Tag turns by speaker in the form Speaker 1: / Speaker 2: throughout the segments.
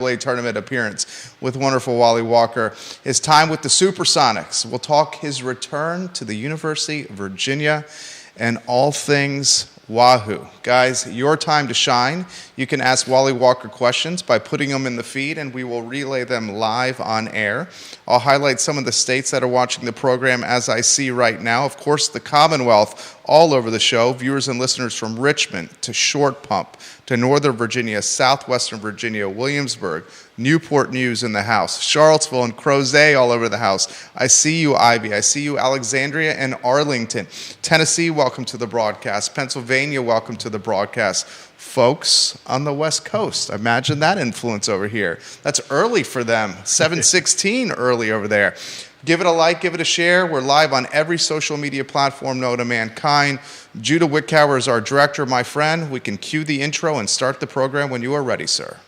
Speaker 1: tournament appearance with wonderful Wally Walker. His time with the Supersonics. We'll talk his return to the University of Virginia and all things Wahoo. Guys, your time to shine. You can ask Wally Walker questions by putting them in the feed, and we will relay them live on air. I'll highlight some of the states that are watching the program as I see right now. Of course, the Commonwealth all over the show. Viewers and listeners from Richmond to Short Pump to Northern Virginia, Southwestern Virginia, Williamsburg, Newport News in the house, Charlottesville and Crozet all over the house. I see you, Ivy. I see you, Alexandria and Arlington. Tennessee, welcome to the broadcast. Pennsylvania, welcome to the broadcast. Folks on the West Coast, imagine that influence over here. That's early for them, 7:16 early over there. Give it a like, give it a share. We're live on every social media platform known to mankind. Judah Wickower is our director, my friend. We can cue the intro and start the program when you are ready, sir.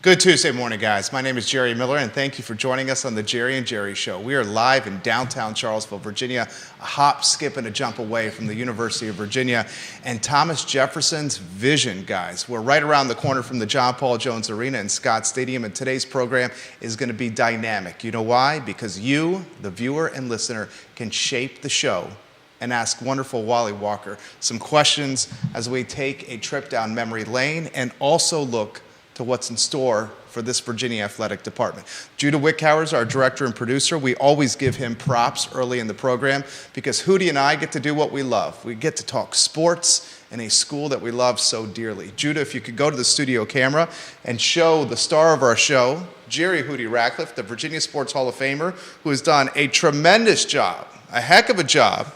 Speaker 1: Good Tuesday morning, guys. My name is Jerry Miller, and thank you for joining us on the Jerry and Jerry Show. We are live in downtown Charlottesville, Virginia, a hop, skip, and a jump away from the University of Virginia and Thomas Jefferson's Vision, guys. We're right around the corner from the John Paul Jones Arena and Scott Stadium, and today's program is going to be dynamic. You know why? Because you, the viewer and listener, can shape the show and ask wonderful Wally Walker some questions as we take a trip down memory lane and also look to what's in store for this Virginia athletic department. Judah Wickower is our director and producer. We always give him props early in the program because Hootie and I get to do what we love. We get to talk sports in a school that we love so dearly. Judah, if you could go to the studio camera and show the star of our show, Jerry Hootie Ratcliffe, the Virginia Sports Hall of Famer, who has done a tremendous job, a heck of a job,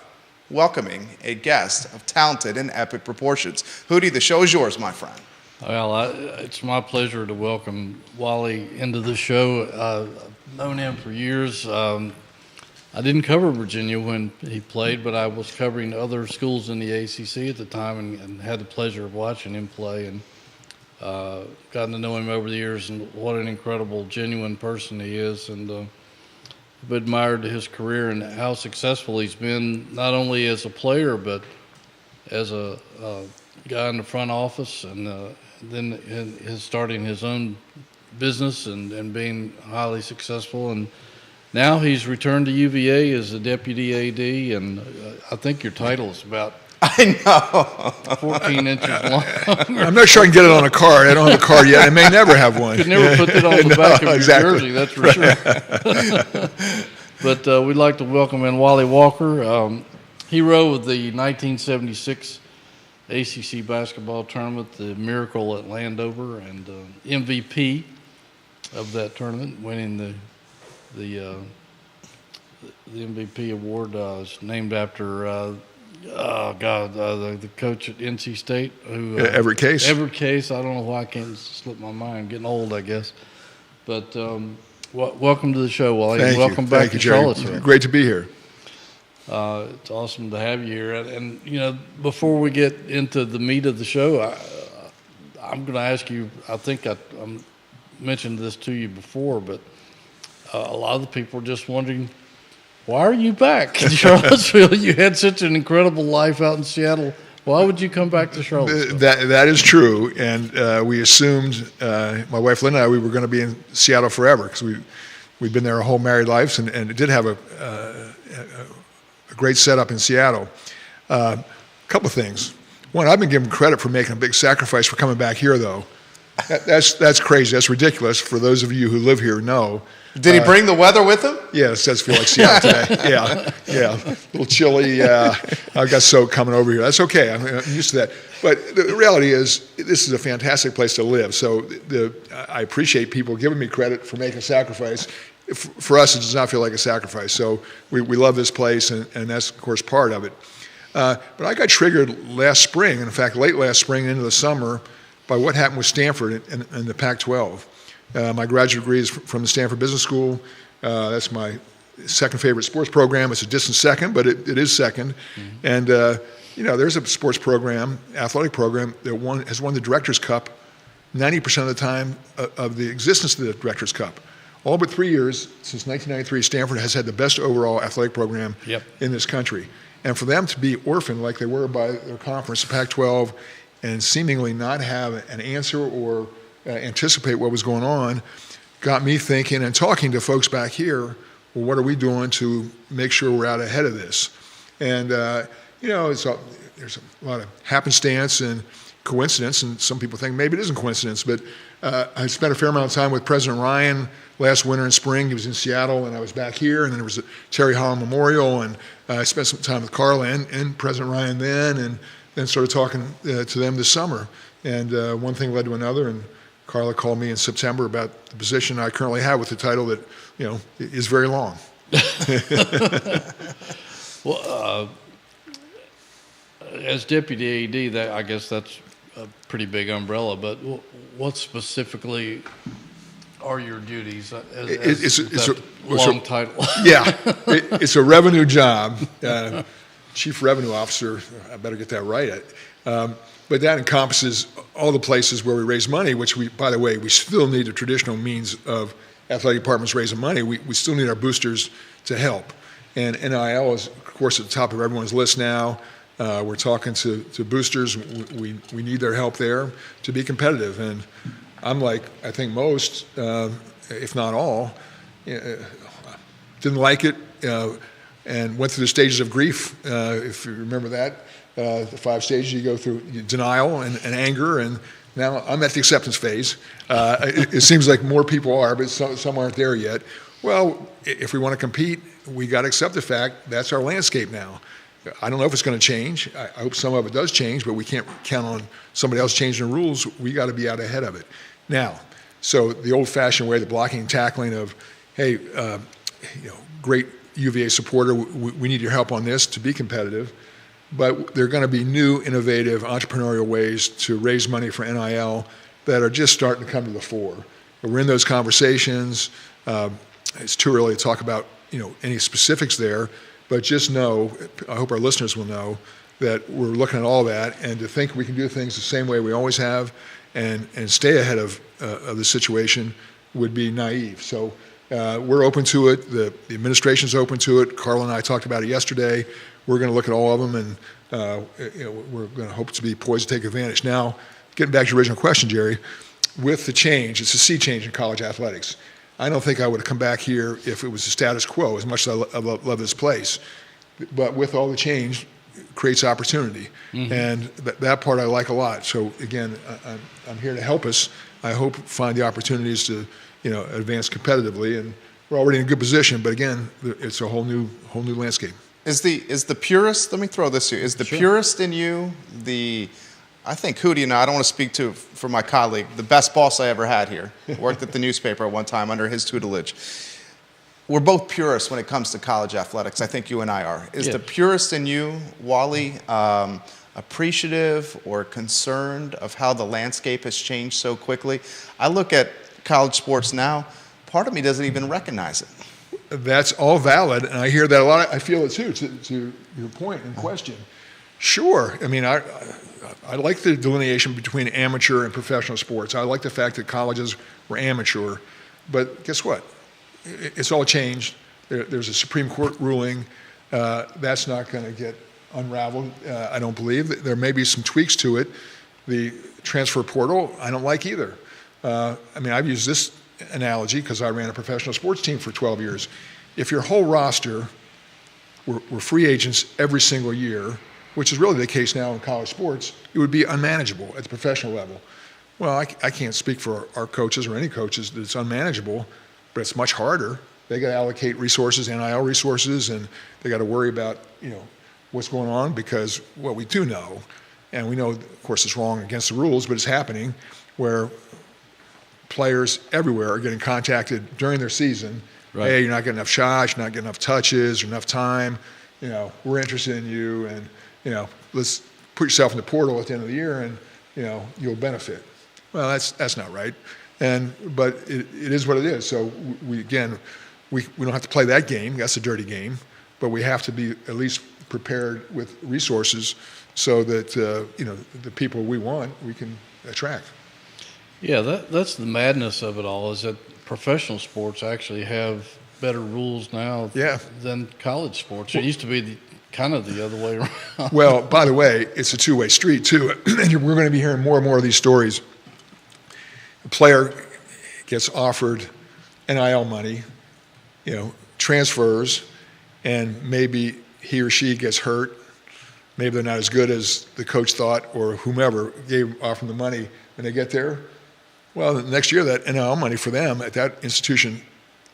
Speaker 1: welcoming a guest of talented and epic proportions. Hootie, the show is yours, my friend.
Speaker 2: Well, it's my pleasure to welcome Wally into the show. I've known him for years. I didn't cover Virginia when he played, but I was covering other schools in the ACC at the time and had the pleasure of watching him play and gotten to know him over the years, and what an incredible, genuine person he is. And I've admired his career and how successful he's been, not only as a player, but as a guy in the front office, and then starting his own business and being highly successful. And now he's returned to UVA as a deputy AD, and I think your title is about
Speaker 1: I know.
Speaker 2: 14 inches long.
Speaker 3: I'm not sure I can get it on a card. I don't have a card yet. I may never have one.
Speaker 2: You could never put it on the back of your
Speaker 3: exactly.
Speaker 2: jersey, that's for sure. But we'd like to welcome in Wally Walker, hero of the 1976 ACC basketball tournament, the Miracle at Landover, and MVP of that tournament, winning the MVP award. Is named after the coach at NC State, who
Speaker 3: Everett Case.
Speaker 2: Everett Case. I don't know why I can't slip my mind. Getting old, I guess. But welcome to the show, Wally.
Speaker 3: Thank
Speaker 2: welcome
Speaker 3: you.
Speaker 2: back
Speaker 3: Thank
Speaker 2: to
Speaker 3: you, Jerry.
Speaker 2: Charlottesville.
Speaker 3: Great to be here.
Speaker 2: It's awesome to have you here. And you know, before we get into the meat of the show, I'm going to ask you, I think I mentioned this to you before, but a lot of the people are just wondering, why are you back in Charlottesville? You had such an incredible life out in Seattle. Why would you come back to Charlottesville?
Speaker 3: That is true. And we assumed, my wife Linda and I, we were going to be in Seattle forever because we'd been there our whole married lives, and it did have a great setup in Seattle. A couple of things. One, I've been given credit for making a big sacrifice for coming back here, though. That's crazy. That's ridiculous. For those of you who live here, know.
Speaker 1: Did he bring the weather with him?
Speaker 3: Yes, it does feel like Seattle today. Yeah. A little chilly. I've got soak coming over here. That's okay. I'm used to that. But the reality is, this is a fantastic place to live. So I appreciate people giving me credit for making a sacrifice. For us, it does not feel like a sacrifice. So we love this place, and that's, of course, part of it. But I got triggered last spring, in fact, late last spring into the summer, by what happened with Stanford in the Pac-12. My graduate degree is from the Stanford Business School. That's my second favorite sports program. It's a distant second, but it is second. Mm-hmm. And, there's a sports program, athletic program, that has won the Directors' Cup 90% of the time of the existence of the Directors' Cup. All but 3 years, since 1993, Stanford has had the best overall athletic program in this country. And for them to be orphaned like they were by their conference, the Pac-12, and seemingly not have an answer or anticipate what was going on, got me thinking and talking to folks back here, well, what are we doing to make sure we're out ahead of this? And, there's a lot of happenstance and coincidence, and some people think maybe it isn't coincidence, but I spent a fair amount of time with President Ryan last winter and spring. He was in Seattle, and I was back here, and then there was a Terry Holland Memorial, and I spent some time with Carla and President Ryan and then started talking to them this summer. And one thing led to another, and Carla called me in September about the position I currently have with the title that, is very long.
Speaker 2: Well, as deputy AD, I guess that's a pretty big umbrella, but what specifically are your duties? It's a long title.
Speaker 3: Yeah, it's a revenue job. Chief Revenue Officer, I better get that right. But that encompasses all the places where we raise money, which by the way, we still need a traditional means of athletic departments raising money. We still need our boosters to help. And NIL is, of course, at the top of everyone's list now. We're talking to boosters. We need their help there to be competitive. And I'm like, I think most, if not all, didn't like it and went through the stages of grief, if you remember that. The 5 stages you go through: denial and anger, and now I'm at the acceptance phase. It seems like more people are, but some aren't there yet. Well, if we want to compete, we got to accept the fact that's our landscape now. I don't know if it's going to change. I hope some of it does change, but we can't count on somebody else changing the rules. We got to be out ahead of it. Now, so the old-fashioned way, the blocking and tackling of, hey, great UVA supporter, we need your help on this to be competitive. But there are going to be new, innovative, entrepreneurial ways to raise money for NIL that are just starting to come to the fore. We're in those conversations. It's too early to talk about any specifics there, but just know, I hope our listeners will know, that we're looking at all that, and to think we can do things the same way we always have and stay ahead of the situation would be naive. So we're open to it. The administration's open to it. Carla and I talked about it yesterday. We're going to look at all of them, and we're going to hope to be poised to take advantage. Now, getting back to your original question, Jerry, with the change, it's a sea change in college athletics. I don't think I would have come back here if it was the status quo, as much as I love this place. But with all the change, it creates opportunity. Mm-hmm. And that part I like a lot. So, again, I'm here to help us, I hope, find the opportunities to advance competitively. And we're already in a good position, but, again, it's a whole new landscape.
Speaker 1: Is the purist, let me throw this to you, is the purist in you I think Hootie and I don't want to speak for my colleague, the best boss I ever had here, worked at the newspaper at one time under his tutelage. We're both purists when it comes to college athletics. I think you and I are. Is the purist in you, Wally, appreciative or concerned of how the landscape has changed so quickly? I look at college sports now, part of me doesn't even recognize it.
Speaker 3: That's all valid, and I hear that a lot. I feel it too, to your point and question. Sure. I mean, I like the delineation between amateur and professional sports. I like the fact that colleges were amateur. But guess what? It's all changed. There's a Supreme Court ruling. That's not going to get unraveled, I don't believe. There may be some tweaks to it. The transfer portal, I don't like either. I've used this analogy because I ran a professional sports team for 12 years. If your whole roster were free agents every single year, which is really the case now in college sports, it would be unmanageable at the professional level. Well, I can't speak for our coaches or any coaches that it's unmanageable, but it's much harder. They got to allocate resources, NIL resources, and they got to worry about, what's going on, because what we do know, and we know, of course, it's wrong against the rules, but it's happening, where players everywhere are getting contacted during their season. Right. Hey, you're not getting enough shots, you're not getting enough touches, or enough time. We're interested in you, and let's put yourself in the portal at the end of the year, and you'll benefit. Well, that's not right, but it is what it is. So we don't have to play that game. That's a dirty game, but we have to be at least prepared with resources so that the people we want we can attract.
Speaker 2: Yeah, that's the madness of it all, is that professional sports actually have better rules now than college sports. It used to be kind of the other way around.
Speaker 3: Well, by the way, it's a two-way street too. And we're going to be hearing more and more of these stories. A player gets offered NIL money, transfers, and maybe he or she gets hurt. Maybe they're not as good as the coach thought, or whomever offered them the money when they get there. Well, the next year, that NIL money for them at that institution,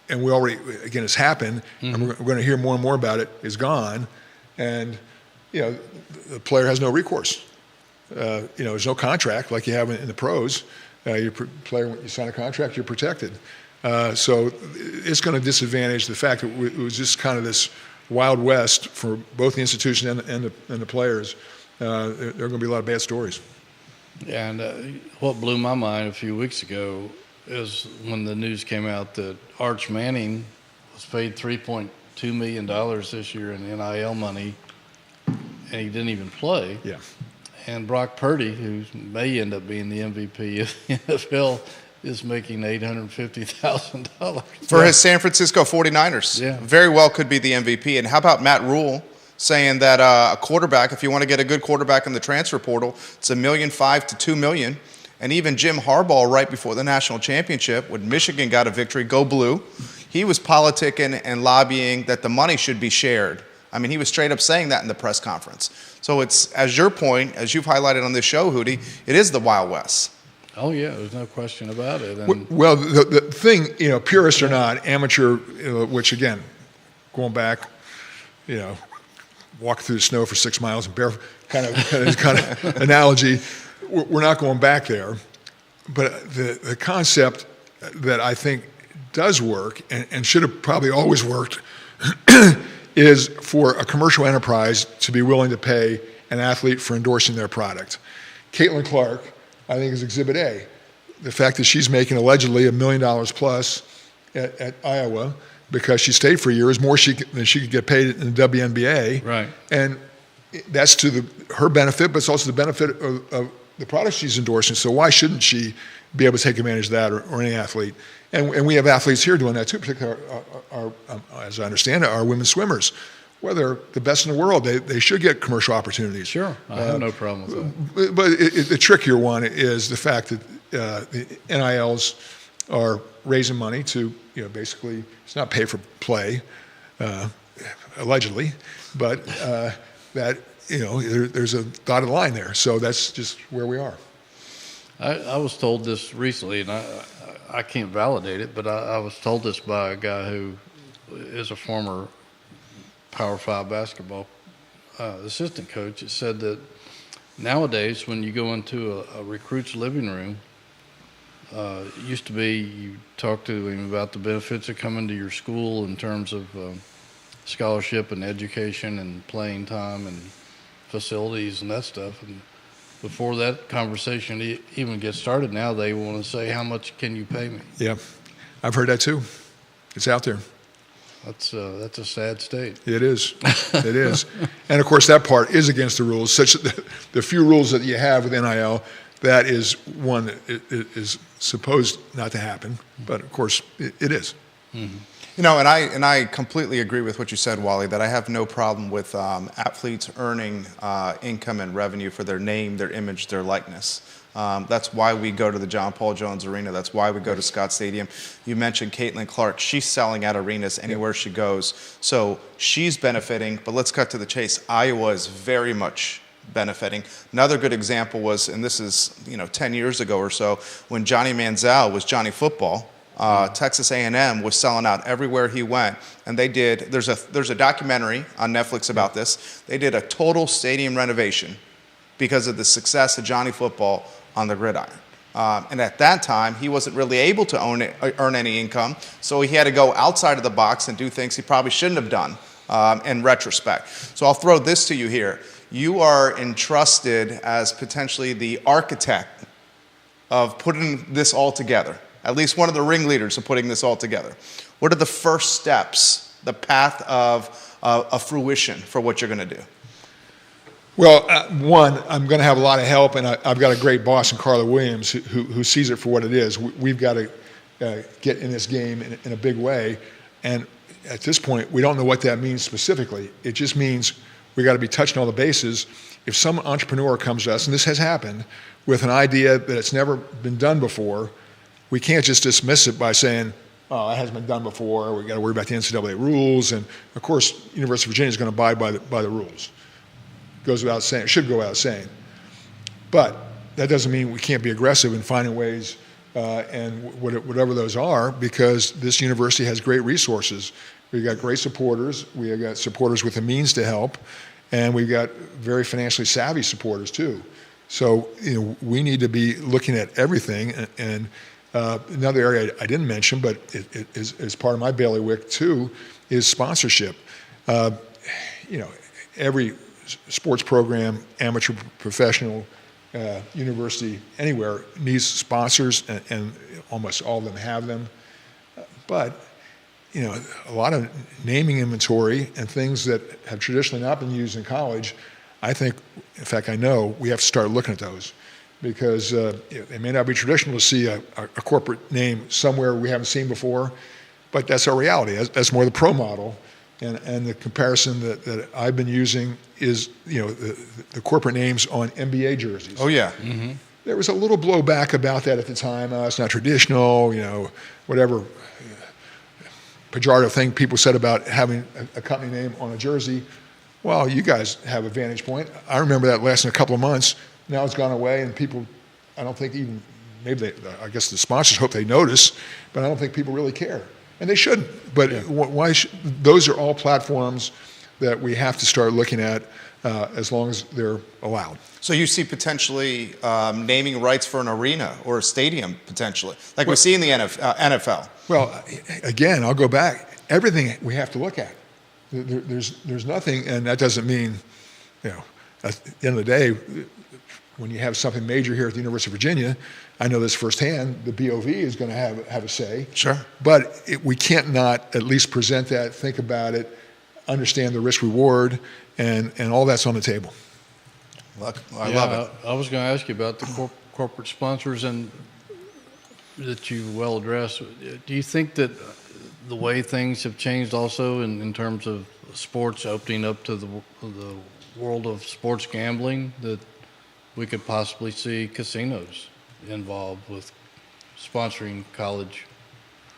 Speaker 3: and it's happened, and we're going to hear more and more about it, is gone. And, the player has no recourse. There's no contract like you have in the pros. When you sign a contract, you're protected. So it's going to disadvantage the fact that it was just kind of this Wild West for both the institution and the players. There are going to be a lot of bad stories.
Speaker 2: Yeah, and what blew my mind a few weeks ago is when the news came out that Arch Manning was paid $3.2 million this year in NIL money, and he didn't even play.
Speaker 3: Yeah.
Speaker 2: And Brock Purdy, who may end up being the MVP of the NFL, is making $850,000
Speaker 1: for his San Francisco 49ers.
Speaker 2: Yeah.
Speaker 1: Very well could be the MVP. And how about Matt Rule saying that a quarterback, if you want to get a good quarterback in the transfer portal, it's $1.5 million to $2 million. And even Jim Harbaugh, right before the national championship, when Michigan got a victory, go blue, he was politicking and lobbying that the money should be shared. I mean, he was straight up saying that in the press conference. So it's, as your point, as you've highlighted on this show, Hootie, it is the Wild West.
Speaker 2: Oh, yeah, there's no question about it. And
Speaker 3: well, the thing, purist or not, amateur, which again, going back, walk through the snow for 6 miles and barefoot kind of analogy, we're not going back there. But the concept that I think does work and should have probably always worked is for a commercial enterprise to be willing to pay an athlete for endorsing their product. Caitlin Clark, I think, is Exhibit A. The fact that she's making allegedly $1 million plus at Iowa because she stayed for a year is more than she could get paid in the WNBA.
Speaker 2: Right.
Speaker 3: And that's to her benefit, but it's also the benefit of the product she's endorsing. So why shouldn't she be able to take advantage of that, or any athlete? And we have athletes here doing that too, particularly our as I understand it, our women swimmers. Well, they're the best in the world. They should get commercial opportunities.
Speaker 2: Sure, I have no problem with that.
Speaker 3: But the trickier one is the fact that the NILs are raising money to, basically, it's not pay for play, allegedly, but that, there's a dotted line there. So that's just where we are.
Speaker 2: I was told this recently, and I can't validate it, but I was told this by a guy who is a former Power 5 basketball assistant coach. It said that nowadays when you go into a recruit's living room, it used to be you talk to him about the benefits of coming to your school in terms of scholarship and education and playing time and facilities and that stuff. And before that conversation even gets started, now they want to say, how much can you pay me?
Speaker 3: Yeah, I've heard that too. It's out there.
Speaker 2: That's a sad state.
Speaker 3: It is. It is. And, of course, that part is against the rules. Such that the few rules that you have with NIL, that is one that is supposed not to happen. But, of course, it is.
Speaker 2: Mm-hmm.
Speaker 1: And I completely agree with what you said, Wally, that I have no problem with athletes earning income and revenue for their name, their image, their likeness. That's why we go to the John Paul Jones Arena. That's why we go to Scott Stadium. You mentioned Caitlin Clark. She's selling out arenas anywhere she goes. So she's benefiting. But let's cut to the chase. Iowa is very much benefiting. Another good example was, and this is 10 years ago or so, when Johnny Manziel was Johnny Football. Texas A&M was selling out everywhere he went, and they did. There's a documentary on Netflix about this. They did a total stadium renovation because of the success of Johnny Football on the gridiron. And at that time, he wasn't really able to earn any income, so he had to go outside of the box and do things he probably shouldn't have done in retrospect. So I'll throw this to you here. You are entrusted as potentially the architect of putting this all together, at least one of the ringleaders of putting this all together. What are the first steps, the path of fruition for what you're going to do?
Speaker 3: Well, one, I'm going to have a lot of help, and I've got a great boss in Carla Williams who sees it for what it is. We've got to get in this game in a big way, and at this point, we don't know what that means specifically. It just means we got to be touching all the bases. If some entrepreneur comes to us, and this has happened, with an idea that it's never been done before, we can't just dismiss it by saying, oh, that hasn't been done before, we got to worry about the NCAA rules, and of course, University of Virginia is going to abide by the rules. Goes without saying, should go without saying. But that doesn't mean we can't be aggressive in finding ways and whatever those are, because this university has great resources. We've got great supporters. We've got supporters with the means to help, and we've got very financially savvy supporters too. So we need to be looking at everything. And another area I didn't mention, but it is part of my bailiwick too, is sponsorship. Every sports program, amateur, professional, university, anywhere needs sponsors, and almost all of them have them. But a lot of naming inventory and things that have traditionally not been used in college, I think, in fact, I know we have to start looking at those, because it may not be traditional to see a corporate name somewhere we haven't seen before, but that's our reality. That's more the pro model. And the comparison that I've been using is, the corporate names on NBA jerseys.
Speaker 1: Oh, yeah.
Speaker 2: Mm-hmm.
Speaker 3: There was a little blowback about that at the time. It's not traditional, whatever pejorative thing people said about having a company name on a jersey. Well, you guys have a vantage point. I remember that lasting a couple of months. Now it's gone away, and people, I don't think even, I guess the sponsors hope they notice, but I don't think people really care. And they shouldn't. But why those are all platforms that we have to start looking at as long as they're allowed.
Speaker 1: So you see potentially naming rights for an arena or a stadium potentially, like we see in the NFL.
Speaker 3: Well, again, I'll go back. Everything we have to look at. There's nothing, and that doesn't mean, at the end of the day, when you have something major here at the University of Virginia, I know this firsthand, the BOV is going to have a say.
Speaker 1: Sure.
Speaker 3: But we can't not at least present that, think about it, understand the risk-reward, and all that's on the table.
Speaker 1: Look, I love it.
Speaker 2: I was going to ask you about the corporate sponsors and that you well addressed. Do you think that the way things have changed also in terms of sports opening up to the world of sports gambling, that we could possibly see casinos involved with sponsoring college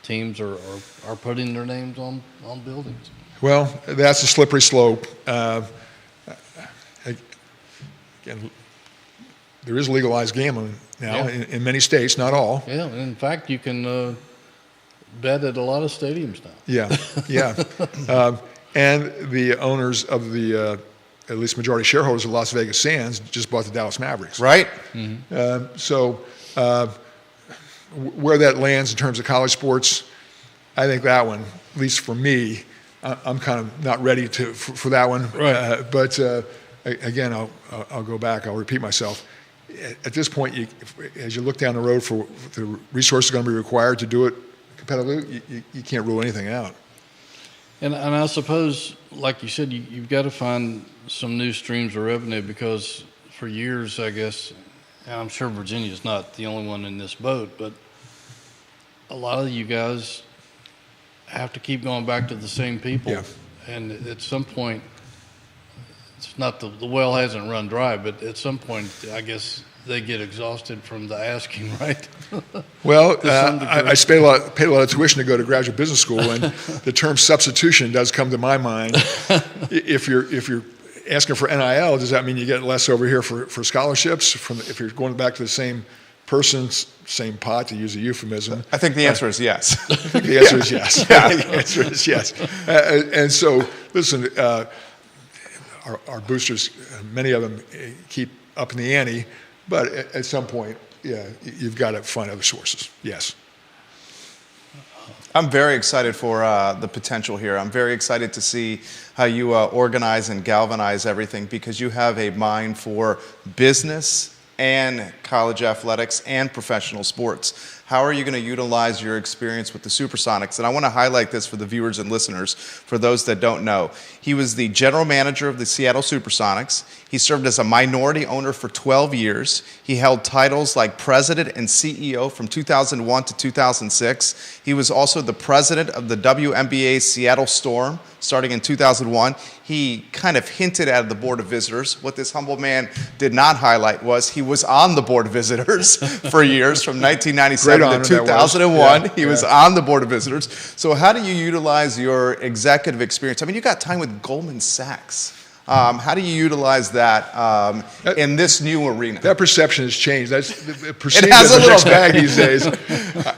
Speaker 2: teams or are putting their names on buildings?
Speaker 3: Well, that's a slippery slope. Again, there is legalized gambling now in many states, not all.
Speaker 2: Yeah, in fact, you can bet at a lot of stadiums now.
Speaker 3: Yeah. And the owners of the, at least majority shareholders of Las Vegas Sands, just bought the Dallas Mavericks.
Speaker 1: Right?
Speaker 2: Mm-hmm.
Speaker 3: So where that lands in terms of college sports, I think that one, at least for me, I'm kind of not ready for that one.
Speaker 2: Right.
Speaker 3: But again, I'll go back. I'll repeat myself. At this point, as you look down the road for the resources going to be required to do it competitively, you can't rule anything out.
Speaker 2: And I suppose, like you said, you've got to find some new streams of revenue, because for years, I guess, and I'm sure Virginia's not the only one in this boat, but a lot of you guys have to keep going back to the same people.
Speaker 3: Yeah.
Speaker 2: And at some point, it's not the well hasn't run dry, but at some point, I guess they get exhausted from the asking, right?
Speaker 3: Well, I paid a lot of tuition to go to graduate business school, and the term substitution does come to my mind. If you're asking for NIL, does that mean you get less over here for scholarships? If you're going back to the same person, same pot, to use a euphemism?
Speaker 1: I think the answer is yes.
Speaker 3: I think the answer is yes. I think the answer is yes. And so, listen, our boosters, many of them keep up in the ante, but at some point, yeah, you've got to find other sources. Yes.
Speaker 1: I'm very excited for the potential here. I'm very excited to see how you organize and galvanize everything, because you have a mind for business and college athletics and professional sports. How are you going to utilize your experience with the Supersonics? And I want to highlight this for the viewers and listeners, for those that don't know. He was the general manager of the Seattle Supersonics. He served as a minority owner for 12 years. He held titles like president and CEO from 2001 to 2006. He was also the president of the WNBA Seattle Storm starting in 2001. He kind of hinted at the Board of Visitors. What this humble man did not highlight was he was on the Board of Visitors for years, from 1997 to 2001. He was on the Board of Visitors. So how do you utilize your executive experience? I mean, you got time with Goldman Sachs. How do you utilize that in this new arena?
Speaker 3: That perception has changed. That's perceived
Speaker 1: it has
Speaker 3: as
Speaker 1: a little
Speaker 3: mixed bag these days.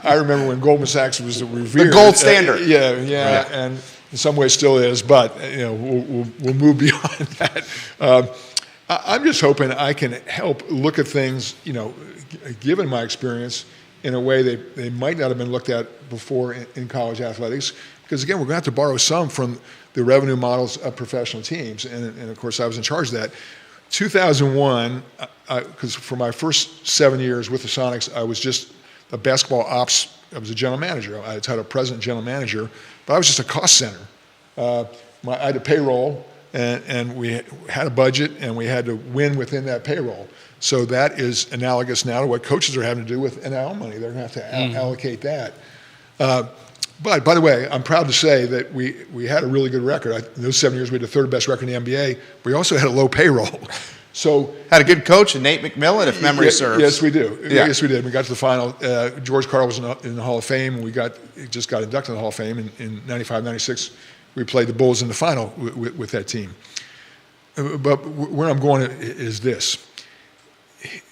Speaker 3: I remember when Goldman Sachs was revered.
Speaker 1: The gold standard.
Speaker 3: Yeah, right. And in some ways still is, but we'll move beyond that. I'm just hoping I can help look at things, given my experience, in a way they might not have been looked at before in college athletics. Because again, we're going to have to borrow some from the revenue models of professional teams. And of course, I was in charge of that. 2001, because for my first 7 years with the Sonics, I was just a basketball ops. I was a general manager. I had a title of president, general manager, but I was just a cost center. I had a payroll, and we had a budget, and we had to win within that payroll. So that is analogous now to what coaches are having to do with NIL money. They're going to have to allocate that. But by the way, I'm proud to say that we had a really good record. In those 7 years, we had the third best record in the NBA. We also had a low payroll. So
Speaker 1: had a good coach in Nate McMillan, if memory serves.
Speaker 3: Yes, we do.
Speaker 1: Yeah.
Speaker 3: Yes, we did. We got to the final. George Karl was in the Hall of Fame, and we just got inducted in the Hall of Fame in 95, 96. We played the Bulls in the final with that team. But where I'm going is this.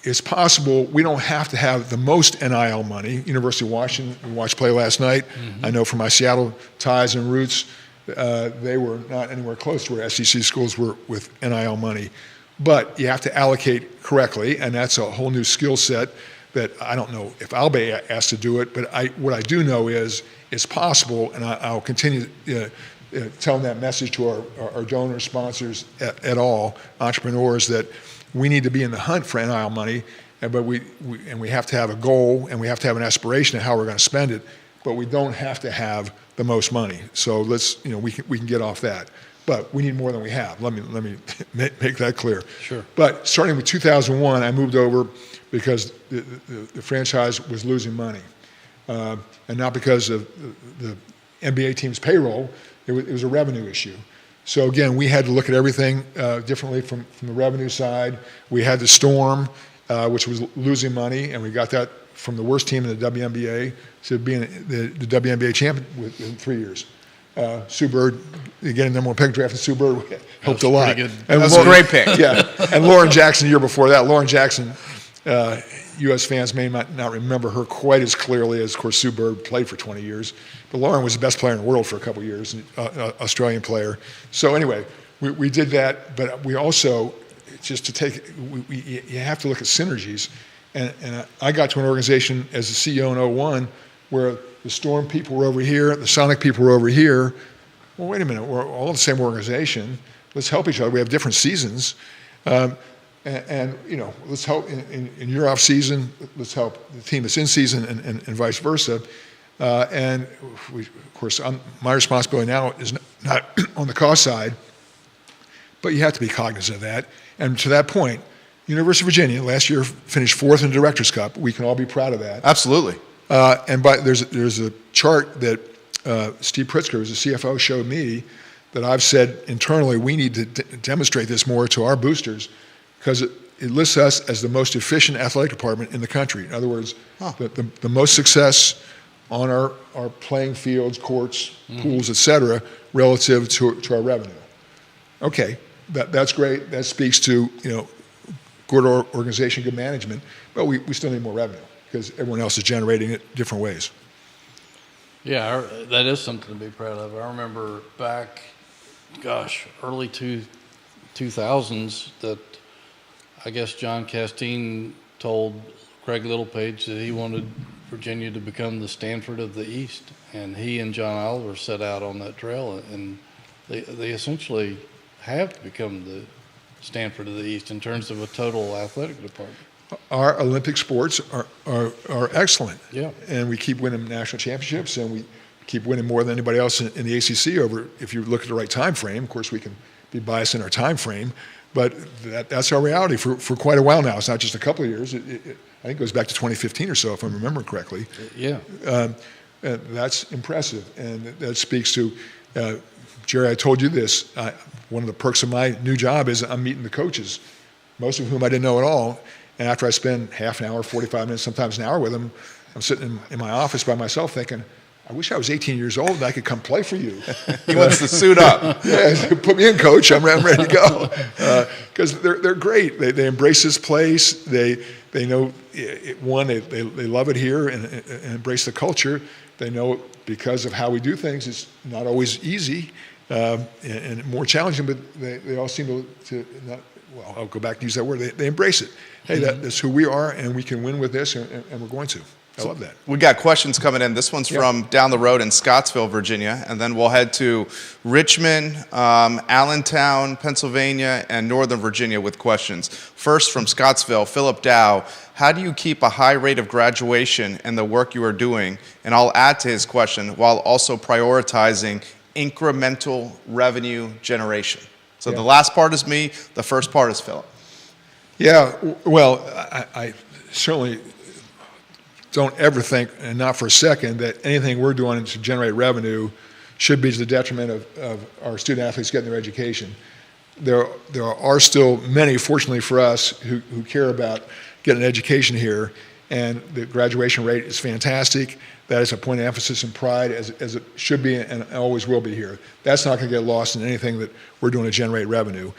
Speaker 3: It's possible we don't have to have the most NIL money. University of Washington, we watched play last night. Mm-hmm. I know from my Seattle ties and roots, they were not anywhere close to where SEC schools were with NIL money. But you have to allocate correctly, and that's a whole new skill set that I don't know if I'll be asked to do it, but what I do know is it's possible, and I'll continue telling that message to our donors, sponsors, et al., entrepreneurs, that we need to be in the hunt for NIL money, but we have to have a goal, and we have to have an aspiration of how we're going to spend it, but we don't have to have the most money. So we can get off that. But we need more than we have. Let me make that clear.
Speaker 2: Sure.
Speaker 3: But starting with 2001, I moved over because the franchise was losing money, and not because of the NBA team's payroll. It was a revenue issue. So again, we had to look at everything differently from the revenue side. We had the Storm, which was losing money, and we got that from the worst team in the WNBA to being the WNBA champion within 3 years. Sue Bird, getting number one pick drafted Sue Bird helped a lot.
Speaker 2: Good.
Speaker 1: And that was a great pick.
Speaker 3: Yeah, and Lauren Jackson the year before that. Lauren Jackson, U.S. fans may not remember her quite as clearly as, of course, Sue Bird played for 20 years. But Lauren was the best player in the world for a couple of years, Australian player. So anyway, we did that, but we also, just to take, you have to look at synergies. And I got to an organization as a CEO in 2001 where the Storm people were over here, the Sonic people were over here. Well, wait a minute, we're all the same organization. Let's help each other. We have different seasons. And let's help in your off season. Let's help the team that's in season, and vice versa. And of course, my responsibility now is not on the cost side, but you have to be cognizant of that. And to that point, University of Virginia last year finished fourth in the Directors' Cup. We can all be proud of that.
Speaker 1: Absolutely.
Speaker 3: There's a chart that Steve Pritzker, who's the CFO, showed me that I've said internally we need to demonstrate this more to our boosters, because it lists us as the most efficient athletic department in the country. In other words, the most success on our playing fields, courts, pools, et cetera, relative to our revenue. Okay, that's great. That speaks to, good organization, good management. But we still need more revenue because everyone else is generating it different ways.
Speaker 2: Yeah, that is something to be proud of. I remember back, early 2000s that I guess John Castine told Craig Littlepage that he wanted Virginia to become the Stanford of the East, and he and John Oliver set out on that trail, and they essentially have become the Stanford of the East in terms of a total athletic department.
Speaker 3: Our Olympic sports are excellent.
Speaker 2: Yeah.
Speaker 3: And we keep winning national championships, and we keep winning more than anybody else in the ACC over, if you look at the right time frame. Of course, we can be biased in our time frame, but that's our reality for quite a while now. It's not just a couple of years. I think it goes back to 2015 or so, if I'm remembering correctly.
Speaker 2: Yeah.
Speaker 3: And that's impressive, and that speaks to, Jerry, I told you this, one of the perks of my new job is I'm meeting the coaches, most of whom I didn't know at all. And after I spend half an hour, 45 minutes, sometimes an hour with them, I'm sitting in my office by myself thinking, I wish I was 18 years old and I could come play for you.
Speaker 1: He wants to suit up.
Speaker 3: Yeah, put me in, coach. I'm ready to go. Because they're great. They embrace this place. They know, one, they love it here and embrace the culture. They know because of how we do things, it's not always easy and more challenging, but they all seem to not, well, I'll go back and use that word. They embrace it. Hey, that's who we are, and we can win with this, and we're going to. I love that.
Speaker 1: We got questions coming in. This one's from down the road in Scottsville, Virginia, and then we'll head to Richmond, Allentown, Pennsylvania, and Northern Virginia with questions. First, from Scottsville, Philip Dow. How do you keep a high rate of graduation in the work you are doing? And I'll add to his question, while also prioritizing incremental revenue generation. So the last part is me. The first part is Philip.
Speaker 3: Yeah, well, I certainly don't ever think, and not for a second, that anything we're doing to generate revenue should be to the detriment of our student athletes getting their education. There are still many, fortunately for us, who care about getting an education here, and the graduation rate is fantastic. That is a point of emphasis and pride, as it should be and always will be here. That's not going to get lost in anything that we're doing to generate revenue.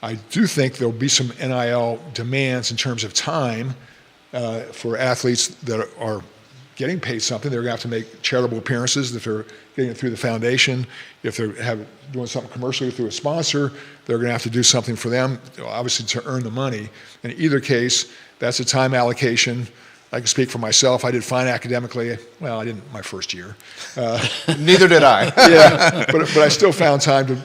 Speaker 3: I do think there'll be some NIL demands in terms of time for athletes that are getting paid something. They're going to have to make charitable appearances if they're getting it through the foundation. If they're doing something commercially through a sponsor, they're going to have to do something for them, obviously, to earn the money. In either case, that's a time allocation. I can speak for myself. I did fine academically. Well, I didn't my first year.
Speaker 1: Neither did I.
Speaker 3: Yeah, but I still found time to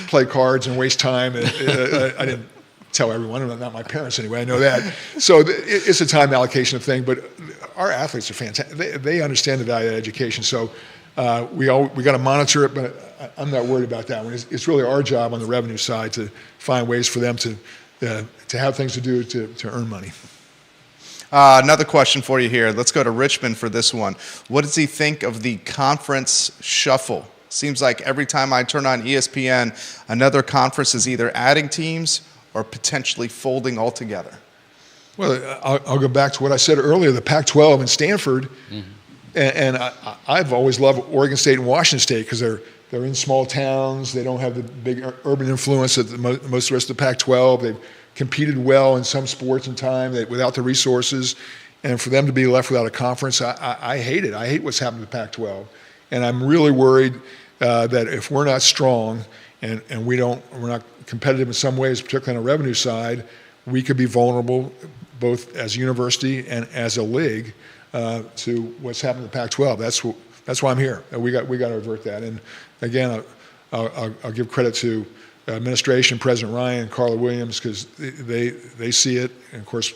Speaker 3: play cards and waste time. I didn't tell everyone, not my parents anyway. I know that. So it's a time allocation of thing. But our athletes are fantastic. They understand the value of education. So we got to monitor it. But I'm not worried about that one. It's really our job on the revenue side to find ways for them to have things to do to earn money.
Speaker 1: Another question for you here. Let's go to Richmond for this one. What does he think of the conference shuffle? Seems like every time I turn on ESPN, another conference is either adding teams or potentially folding altogether.
Speaker 3: Well, I'll go back to what I said earlier, the Pac-12 and Stanford. Mm-hmm. And I've always loved Oregon State and Washington State because they're in small towns. They don't have the big urban influence that most of the rest of the Pac-12. They've competed well in some sports in time without the resources. And for them to be left without a conference, I hate it. I hate what's happened to the Pac-12. And I'm really worried that if we're not strong and we're not competitive in some ways, particularly on the revenue side, we could be vulnerable both as a university and as a league to what's happened to the Pac-12. That's why I'm here. We got to avert that. And again, I'll give credit to administration, President Ryan, Carla Williams, because they see it. And of course,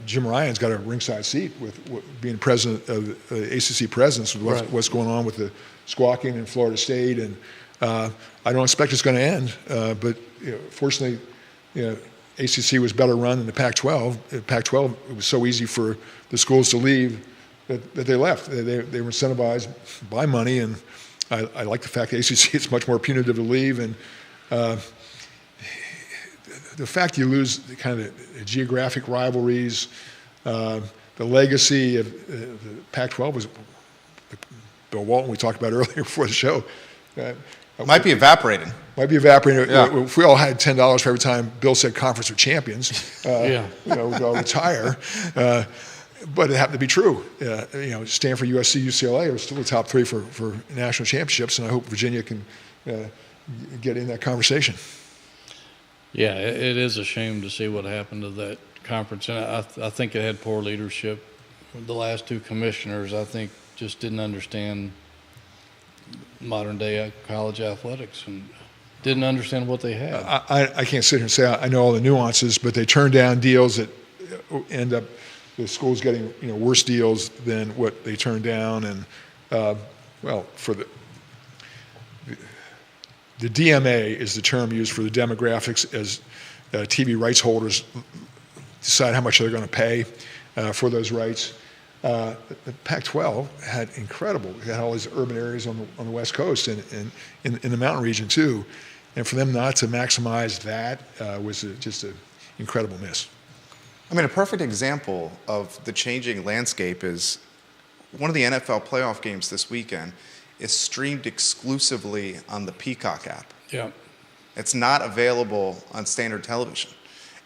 Speaker 3: Jim Ryan's got a ringside seat with being president of the ACC presidents with what's going on with the squawking in Florida State. And I don't expect it's going to end. But fortunately, ACC was better run than the Pac-12. The Pac-12, it was so easy for the schools to leave that they left. They were incentivized by money, and I like the fact that ACC is much more punitive to leave. And the fact you lose the kind of the geographic rivalries, the legacy of the Pac-12 was Bill Walton we talked about earlier before the show.
Speaker 1: Might be evaporating.
Speaker 3: Might be evaporating.
Speaker 1: Yeah.
Speaker 3: If we all had $10 for every time Bill said conference of champions,
Speaker 2: Yeah.
Speaker 3: we'd all retire. But it happened to be true. Stanford, USC, UCLA are still the top three for national championships, and I hope Virginia can get in that conversation.
Speaker 2: Yeah, it is a shame to see what happened to that conference, and I think it had poor leadership. The last two commissioners, I think, just didn't understand modern day college athletics and didn't understand what they had.
Speaker 3: I can't sit here and say I know all the nuances, but they turned down deals that end up the schools getting worse deals than what they turned down, and for the DMA is the term used for the demographics as TV rights holders decide how much they're going to pay for those rights. The Pac-12 had all these urban areas on the West Coast and in the mountain region too, and for them not to maximize that was just an incredible miss.
Speaker 1: I mean, a perfect example of the changing landscape is one of the NFL playoff games this weekend is streamed exclusively on the Peacock app.
Speaker 2: Yeah.
Speaker 1: It's not available on standard television.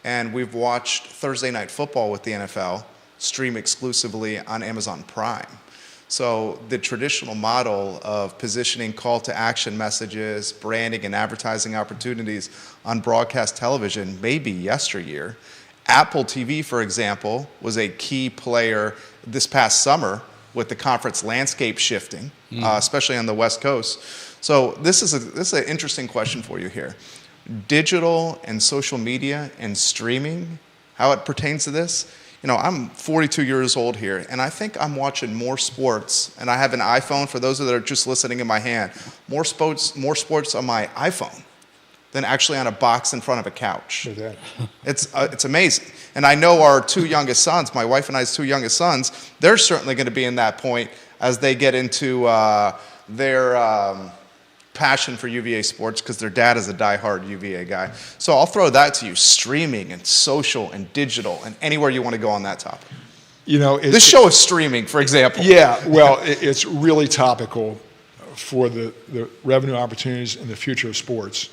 Speaker 1: And we've watched Thursday Night Football with the NFL stream exclusively on Amazon Prime. So the traditional model of positioning call to action messages, branding, and advertising opportunities on broadcast television may be yesteryear. Apple TV, for example, was a key player this past summer with the conference landscape shifting, especially on the West Coast. So this is an interesting question for you here. Digital and social media and streaming, how it pertains to this. I'm 42 years old here, and I think I'm watching more sports, and I have an iPhone, for those that are just listening in my hand, more sports on my iPhone than actually on a box in front of a couch. It's amazing. And I know our two youngest sons, my wife and I's two youngest sons, they're certainly going to be in that point as they get into their passion for UVA sports, because their dad is a diehard UVA guy. So I'll throw that to you, streaming and social and digital and anywhere you want to go on that topic. This show is streaming, for example.
Speaker 3: Yeah, well, it's really topical for the revenue opportunities and the future of sports.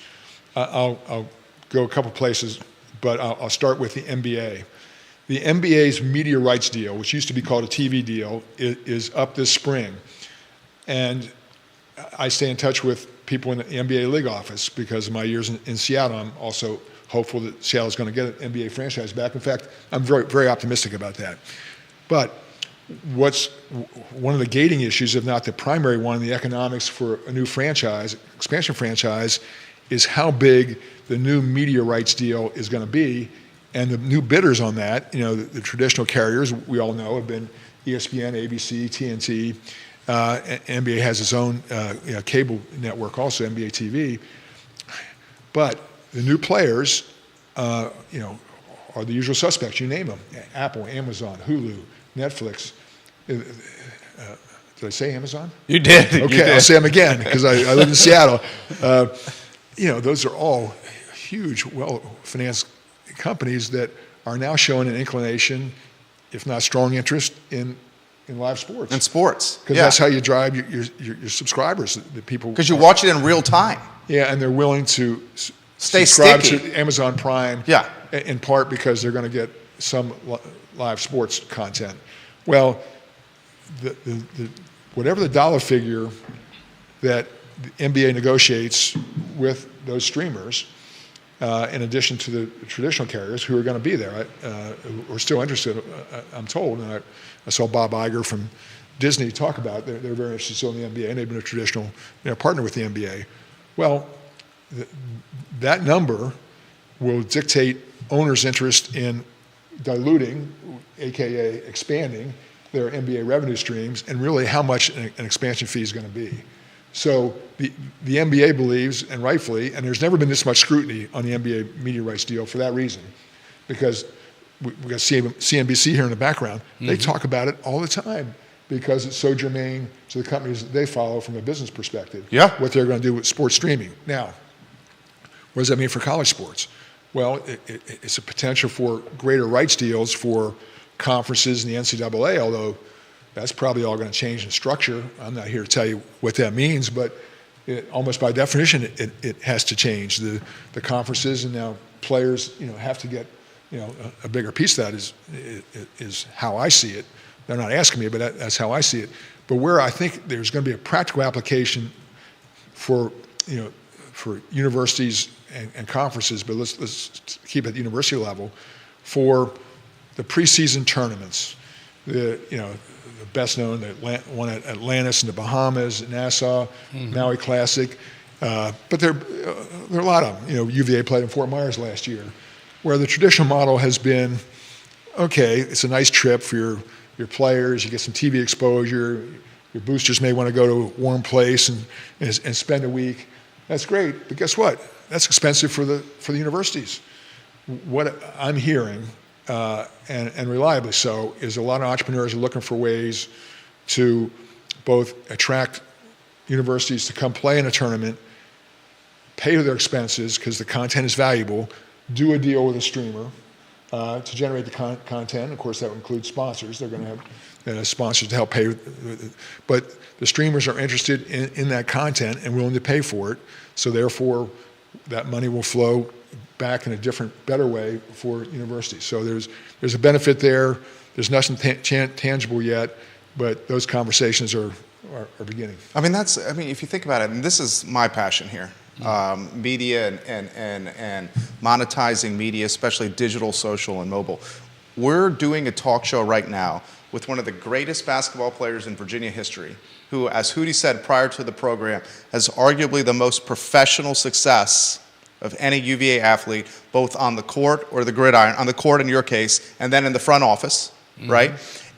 Speaker 3: I'll go a couple places, but I'll start with the NBA. The NBA's media rights deal, which used to be called a TV deal, is up this spring. And I stay in touch with people in the NBA league office because of my years in Seattle. I'm also hopeful that Seattle's going to get an NBA franchise back. In fact, I'm very, very optimistic about that. But what's one of the gating issues, if not the primary one, in the economics for a new franchise, expansion franchise, is how big the new media rights deal is going to be. And the new bidders on that, the traditional carriers, we all know, have been ESPN, ABC, TNT. NBA has its own cable network also, NBA TV. But the new players, are the usual suspects. You name them: Apple, Amazon, Hulu, Netflix. Did I say Amazon?
Speaker 1: You did.
Speaker 3: Okay,
Speaker 1: you did.
Speaker 3: I'll say them again because I live in Seattle. Those are all huge, well-financed companies that are now showing an inclination, if not strong interest, in live sports.
Speaker 1: In sports.
Speaker 3: Because that's how you drive your subscribers, the people.
Speaker 1: Because you watch it in real time.
Speaker 3: Yeah, and they're willing to
Speaker 1: stay
Speaker 3: subscribe
Speaker 1: sticky
Speaker 3: to Amazon Prime.
Speaker 1: Yeah.
Speaker 3: In part because they're going to get some live sports content. Well, whatever the dollar figure that the NBA negotiates with those streamers, in addition to the traditional carriers who are going to be there, who are still interested, I'm told, and I saw Bob Iger from Disney talk about it. They're very interested still in the NBA, and they've been a traditional partner with the NBA. Well, that number will dictate owners' interest in diluting, aka expanding, their NBA revenue streams, and really how much an expansion fee is going to be. So the NBA believes, and rightfully, and there's never been this much scrutiny on the NBA media rights deal for that reason, because we've got CNBC here in the background. Mm-hmm. They talk about it all the time because it's so germane to the companies that they follow from a business perspective.
Speaker 1: Yeah.
Speaker 3: What they're going to do with sports streaming. Now, what does that mean for college sports? Well, it's a potential for greater rights deals for conferences and the NCAA, although that's probably all going to change in structure. I'm not here to tell you what that means, but almost by definition, it has to change. The conferences and now players, have to get, a bigger piece of that is how I see it. They're not asking me, but that's how I see it. But where I think there's going to be a practical application for universities and conferences, but let's keep it at the university level, for the preseason tournaments. The best known, the one at Atlantis in the Bahamas, Nassau, Maui Classic, but there are a lot of them. UVA played in Fort Myers last year, where the traditional model has been, okay, it's a nice trip for your players, you get some TV exposure, your boosters may want to go to a warm place and spend a week. That's great, but guess what? That's expensive for the universities. What I'm hearing, and reliably so, is a lot of entrepreneurs are looking for ways to both attract universities to come play in a tournament, pay their expenses because the content is valuable, do a deal with a streamer to generate the content. Of course, that would include sponsors. They're going to have sponsors to help pay. But the streamers are interested in that content and willing to pay for it. So therefore, that money will flow back in a different, better way for universities. So there's a benefit there. There's nothing tangible yet, but those conversations are beginning.
Speaker 1: I mean, if you think about it, and this is my passion here, media and monetizing media, especially digital, social, and mobile. We're doing a talk show right now with one of the greatest basketball players in Virginia history, who, as Hootie said prior to the program, has arguably the most professional success of any UVA athlete, both on the court or the gridiron, on the court in your case, and then in the front office, right?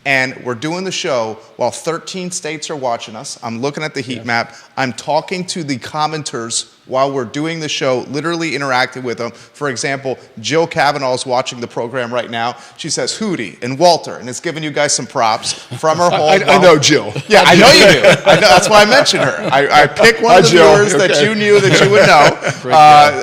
Speaker 1: And we're doing the show while 13 states are watching us. I'm looking at the heat map. I'm talking to the commenters while we're doing the show, literally interacting with them. For example, Jill Kavanaugh is watching the program right now. She says, Hootie and Walter, and it's giving you guys some props from her home.
Speaker 3: I know Jill.
Speaker 1: Yeah, I know you do. I know, that's why I mentioned her. I picked one of the viewers that you knew that you would know,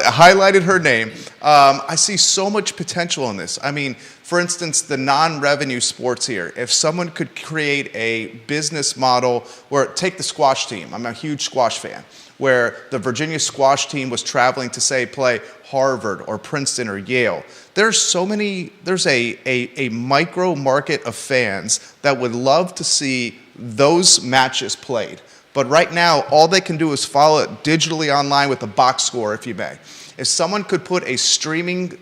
Speaker 1: highlighted her name. I see so much potential in this. I mean, for instance, the non-revenue sports here. If someone could create a business model where, take the squash team. I'm a huge squash fan. Where the Virginia squash team was traveling to, say, play Harvard or Princeton or Yale. There's a micro market of fans that would love to see those matches played. But right now, all they can do is follow it digitally online with a box score, if you may. If someone could put a streaming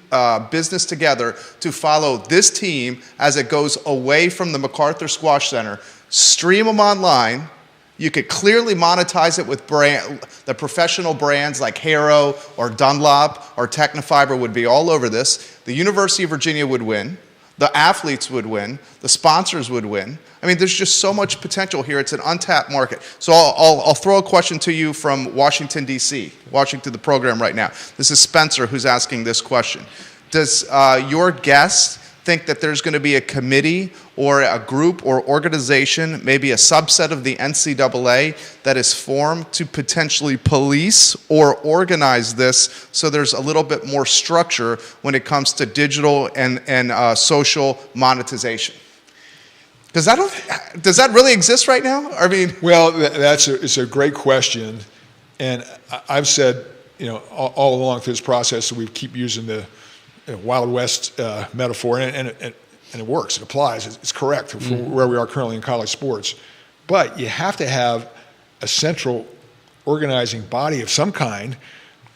Speaker 1: business together to follow this team as it goes away from the MacArthur Squash Center, stream them online, you could clearly monetize it with the professional brands like Haro or Dunlop or Technofiber would be all over this. The University of Virginia would win. The athletes would win. The sponsors would win. I mean, there's just so much potential here. It's an untapped market. So I'll throw a question to you from Washington, D.C., watching to the program right now. This is Spencer who's asking this question. Does your guest think that there's going to be a committee or a group or organization, maybe a subset of the NCAA, that is formed to potentially police or organize this so there's a little bit more structure when it comes to digital and social monetization? Does that really exist right now? I mean,
Speaker 3: well, it's a great question, and I've said, all along through this process, we keep using the Wild West metaphor, and it works. It applies. It's correct for where we are currently in college sports. But you have to have a central organizing body of some kind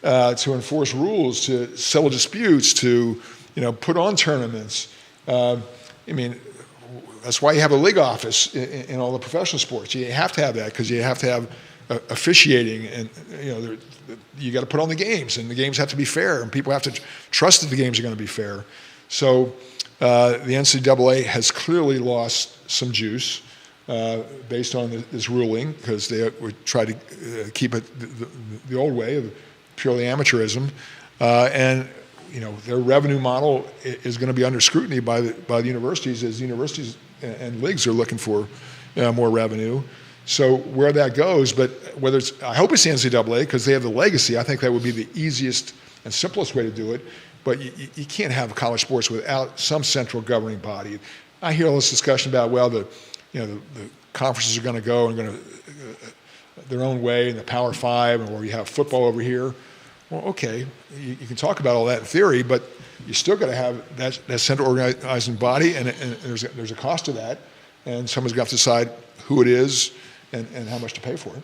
Speaker 3: to enforce rules, to settle disputes, to put on tournaments. I mean, that's why you have a league office in all the professional sports. You have to have that because you have to have officiating, and you got to put on the games, and the games have to be fair, and people have to trust that the games are going to be fair. So the NCAA has clearly lost some juice based on this ruling because they would try to keep it the old way of purely amateurism, and their revenue model is going to be under scrutiny by the universities as universities and leagues are looking for more revenue. So where that goes, but I hope it's the NCAA because they have the legacy. I think that would be the easiest and simplest way to do it. But you can't have college sports without some central governing body. I hear all this discussion about the conferences are going to go and going their own way in the Power Five, or you have football over here. Well, okay, you can talk about all that in theory, but you still got to have that central organizing body, and there's a cost to that, and someone's got to decide who it is and how much to pay for it.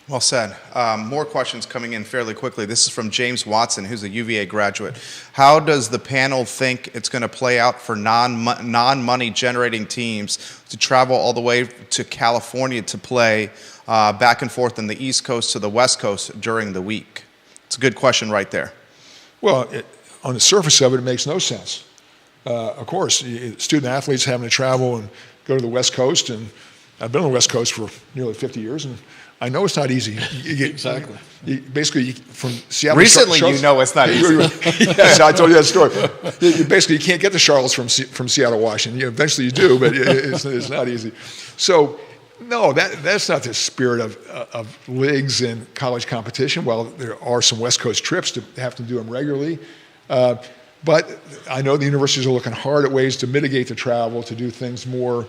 Speaker 1: Well said. More questions coming in fairly quickly. This is from James Watson, who's a UVA graduate. How does the panel think it's going to play out for non-money generating teams to travel all the way to California to play back and forth on the East Coast to the West Coast during the week? It's a good question right there.
Speaker 3: Well, on the surface of it, it makes no sense. Of course, student athletes having to travel and go to the West Coast, and I've been on the West Coast for nearly 50 years, and I know it's not easy.
Speaker 2: Exactly.
Speaker 3: Basically, from Seattle.
Speaker 1: Recently, you know it's not easy.
Speaker 3: Yes, I told you that story. Basically, you can't get to Charlotte from Seattle, Washington. Eventually, you do, but it's not easy. So, no, that's not the spirit of leagues and college competition. Well, there are some West Coast trips to have to do them regularly. But I know the universities are looking hard at ways to mitigate the travel, to do things more,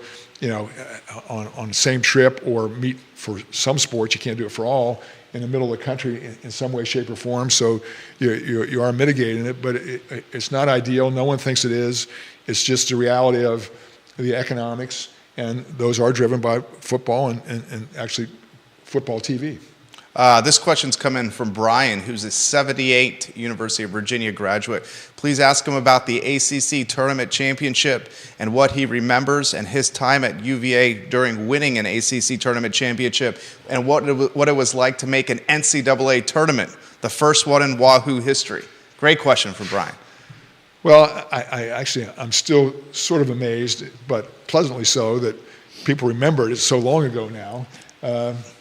Speaker 3: on the same trip, or meet for some sports. You can't do it for all in the middle of the country in some way, shape, or form. So you are mitigating it, but it's not ideal. No one thinks it is. It's just the reality of the economics, and those are driven by football and actually football TV.
Speaker 1: This question's come in from Brian, who's a 78 University of Virginia graduate. Please ask him about the ACC Tournament Championship and what he remembers and his time at UVA during winning an ACC Tournament Championship, and what it was like to make an NCAA tournament, the first one in Wahoo history. Great question from Brian.
Speaker 3: Well, I'm still sort of amazed, but pleasantly so, that people remember it. It's so long ago now.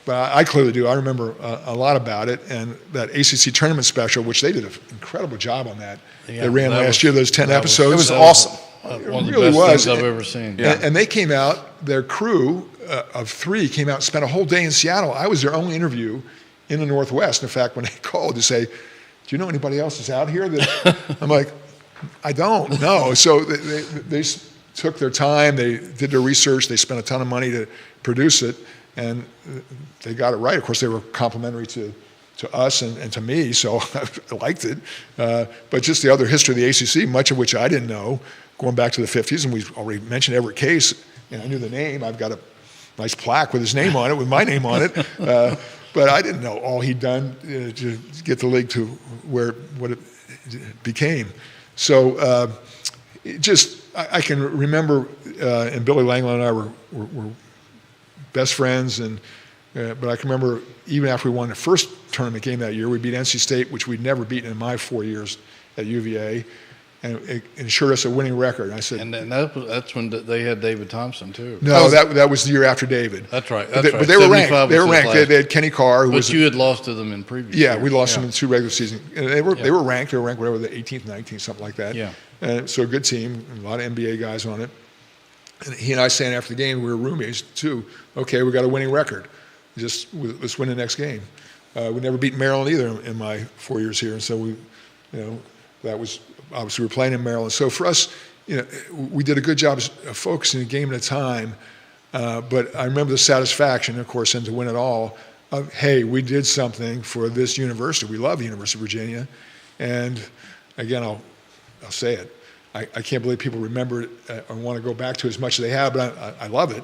Speaker 3: But I clearly do. I remember a lot about it, and that ACC tournament special, which they did an incredible job on that.
Speaker 2: Yeah,
Speaker 3: they ran last year, those 10 episodes.
Speaker 1: It was awesome.
Speaker 2: One of the
Speaker 3: really
Speaker 2: best things
Speaker 3: was.
Speaker 2: I've ever seen.
Speaker 1: Yeah.
Speaker 3: And they came out, their crew of 3 came out and spent a whole day in Seattle. I was their only interview in the Northwest. In fact, when they called to say, do you know anybody else that's out here? I'm like, I don't know. So they took their time, they did their research, they spent a ton of money to produce it, and they got it right. Of course, they were complimentary to us and to me, so I liked it. But just the other history of the ACC, much of which I didn't know, going back to the 50s, and we've already mentioned Everett Case, and I knew the name. I've got a nice plaque with his name on it, with my name on it. But I didn't know all he'd done to get the league to what it became. So I can remember, and Billy Langland and I were best friends, but I can remember even after we won the first tournament game that year, we beat NC State, which we'd never beaten in my 4 years at UVA, and it ensured us a winning record. And I said,
Speaker 2: And that's when they had David Thompson too.
Speaker 3: no, that was the year after David.
Speaker 2: That's right.
Speaker 3: But they were ranked. They were ranked. They had Kenny Carr, who
Speaker 2: But
Speaker 3: was.
Speaker 2: you had lost to them in previous.
Speaker 3: Yeah,
Speaker 2: years.
Speaker 3: we lost them in 2 regular seasons. And they were ranked. They were ranked whatever, the 18th, 19th, something like that.
Speaker 2: Yeah.
Speaker 3: So a good team, a lot of NBA guys on it. And he and I saying after the game, we were roommates too. Okay, we got a winning record. Let's win the next game. We never beat Maryland either in my 4 years here, and so that was obviously we're playing in Maryland. So for us, we did a good job of focusing a game at a time. But I remember the satisfaction, of course, and to win it all. Hey, we did something for this university. We love the University of Virginia, and again, I'll say it. I can't believe people remember it or want to go back to it as much as they have, but I love it.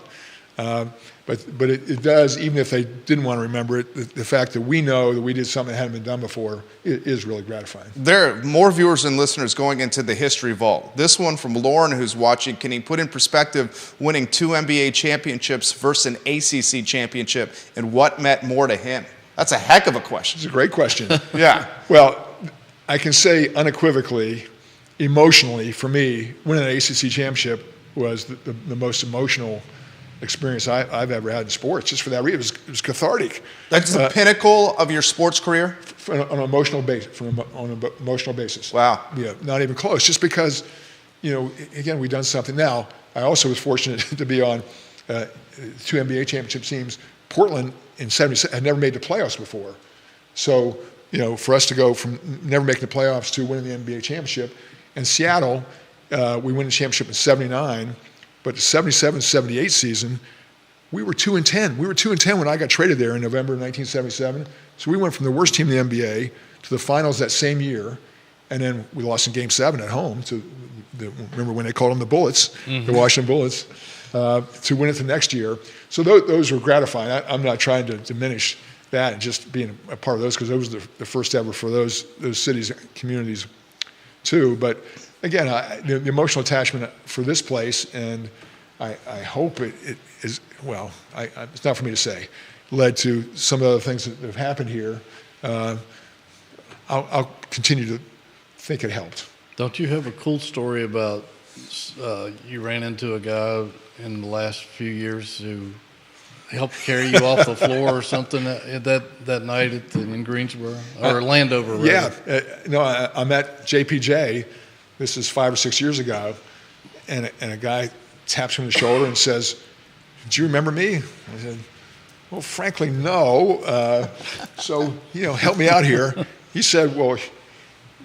Speaker 3: But it does, even if they didn't want to remember it, the fact that we know that we did something that hadn't been done before is really gratifying.
Speaker 1: There are more viewers and listeners going into the history vault. This one from Lauren, who's watching, can he put in perspective winning 2 NBA championships versus an ACC championship, and what meant more to him? That's a heck of a question.
Speaker 3: It's a great question.
Speaker 1: Yeah.
Speaker 3: Well, I can say unequivocally, emotionally, for me, winning an ACC championship was the most emotional experience I've ever had in sports. Just for that reason, it was cathartic.
Speaker 1: That's the pinnacle of your sports career?
Speaker 3: On an emotional basis. On an emotional basis.
Speaker 1: Wow.
Speaker 3: Yeah, not even close. Just because, again, we've done something. Now, I also was fortunate to be on 2 NBA championship teams. Portland in '77 had never made the playoffs before. So, for us to go from never making the playoffs to winning the NBA championship, and Seattle, we win the championship in '79, but the '77-'78 season, we were 2-10. We were 2-10 when I got traded there in November of 1977. So we went from the worst team in the NBA to the finals that same year, and then we lost in Game 7 at home to remember when they called them the Bullets, the Washington Bullets, to win it the next year. So those were gratifying. I'm not trying to diminish that and just being a part of those, because those were the first ever for those cities, communities too. But again, the emotional attachment for this place, and I hope it is, well, it's not for me to say, led to some of the other things that have happened here. I'll continue to think it helped.
Speaker 2: Don't you have a cool story about you ran into a guy in the last few years who helped carry you off the floor or something that night in Greensboro or Landover? Rather.
Speaker 3: Yeah, no, I met JPJ. This is 5 or 6 years ago, and a guy taps me on the shoulder and says, "Do you remember me?" I said, "Well, frankly, no. So help me out here." He said, "Well,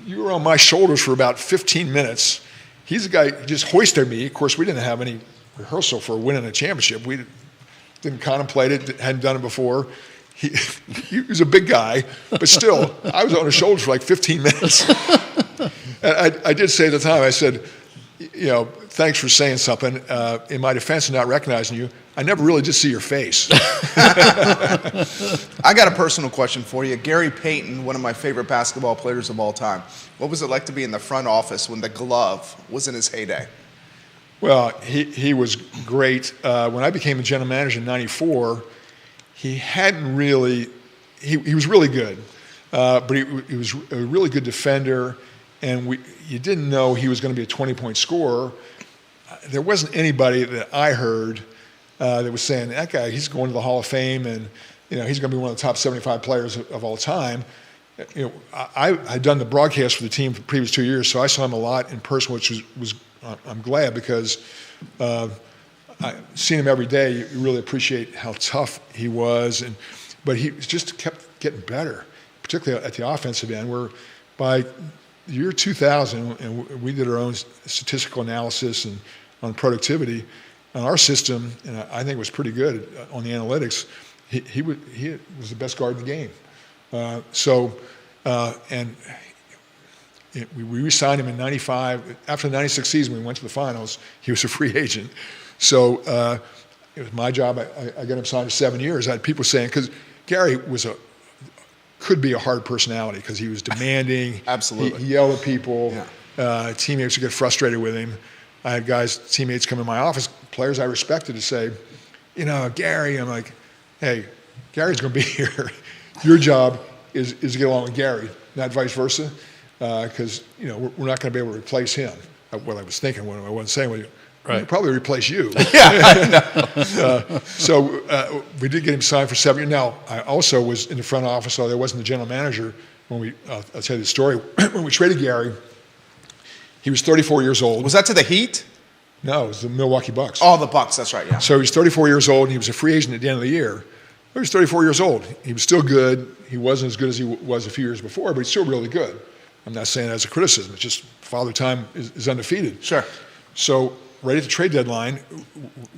Speaker 3: you were on my shoulders for about 15 minutes. He's the guy who just hoisted me. Of course, we didn't have any rehearsal for winning a championship. We didn't contemplate it, hadn't done it before. He was a big guy, but still, I was on his shoulders for like 15 minutes. And I did say at the time, I said, thanks for saying something. In my defense of not recognizing you, I never really did see your face."
Speaker 1: I got a personal question for you. Gary Payton, one of my favorite basketball players of all time. What was it like to be in the front office when the glove was in his heyday?
Speaker 3: Well, he was great. When I became a general manager in '94, he hadn't really, he was really good, but he was a really good defender, and you didn't know he was going to be a 20-point scorer. There wasn't anybody that I heard that was saying, that guy, he's going to the Hall of Fame, and he's going to be one of the top 75 players of all time. I had done the broadcast for the team for the previous 2 years, so I saw him a lot in person, which was I'm glad, because seeing him every day, you really appreciate how tough he was, but he just kept getting better, particularly at the offensive end, where by the year 2000, and we did our own statistical analysis and on productivity, on our system, and I think it was pretty good on the analytics. He was the best guard in the game. We re-signed him in '95. After the '96 season, we went to the finals. He was a free agent. So it was my job. I got him signed for 7 years. I had people saying, because Gary could be a hard personality, because he was demanding.
Speaker 1: Absolutely.
Speaker 3: He yelled at people.
Speaker 1: Yeah.
Speaker 3: Teammates would get frustrated with him. I had teammates come in my office, players I respected, to say, Gary, I'm like, hey, Gary's going to be here. Your job is to get along with Gary, not vice versa, because we're not going to be able to replace him. What I was thinking when I wasn't saying, we'll probably replace you.
Speaker 1: Yeah, I know.
Speaker 3: So we did get him signed for 7 years. Now, I also was in the front office, although I wasn't the general manager when I'll tell you the story. When we traded Gary, he was 34 years old.
Speaker 1: Was that to the Heat?
Speaker 3: No, it was the Milwaukee Bucks.
Speaker 1: Oh, the Bucks, that's right, yeah.
Speaker 3: So he was 34 years old, and he was a free agent at the end of the year. He was 34 years old. He was still good. He wasn't as good as he was a few years before, but he's still really good. I'm not saying that as a criticism. It's just Father Time is undefeated.
Speaker 1: Sure.
Speaker 3: So right at the trade deadline,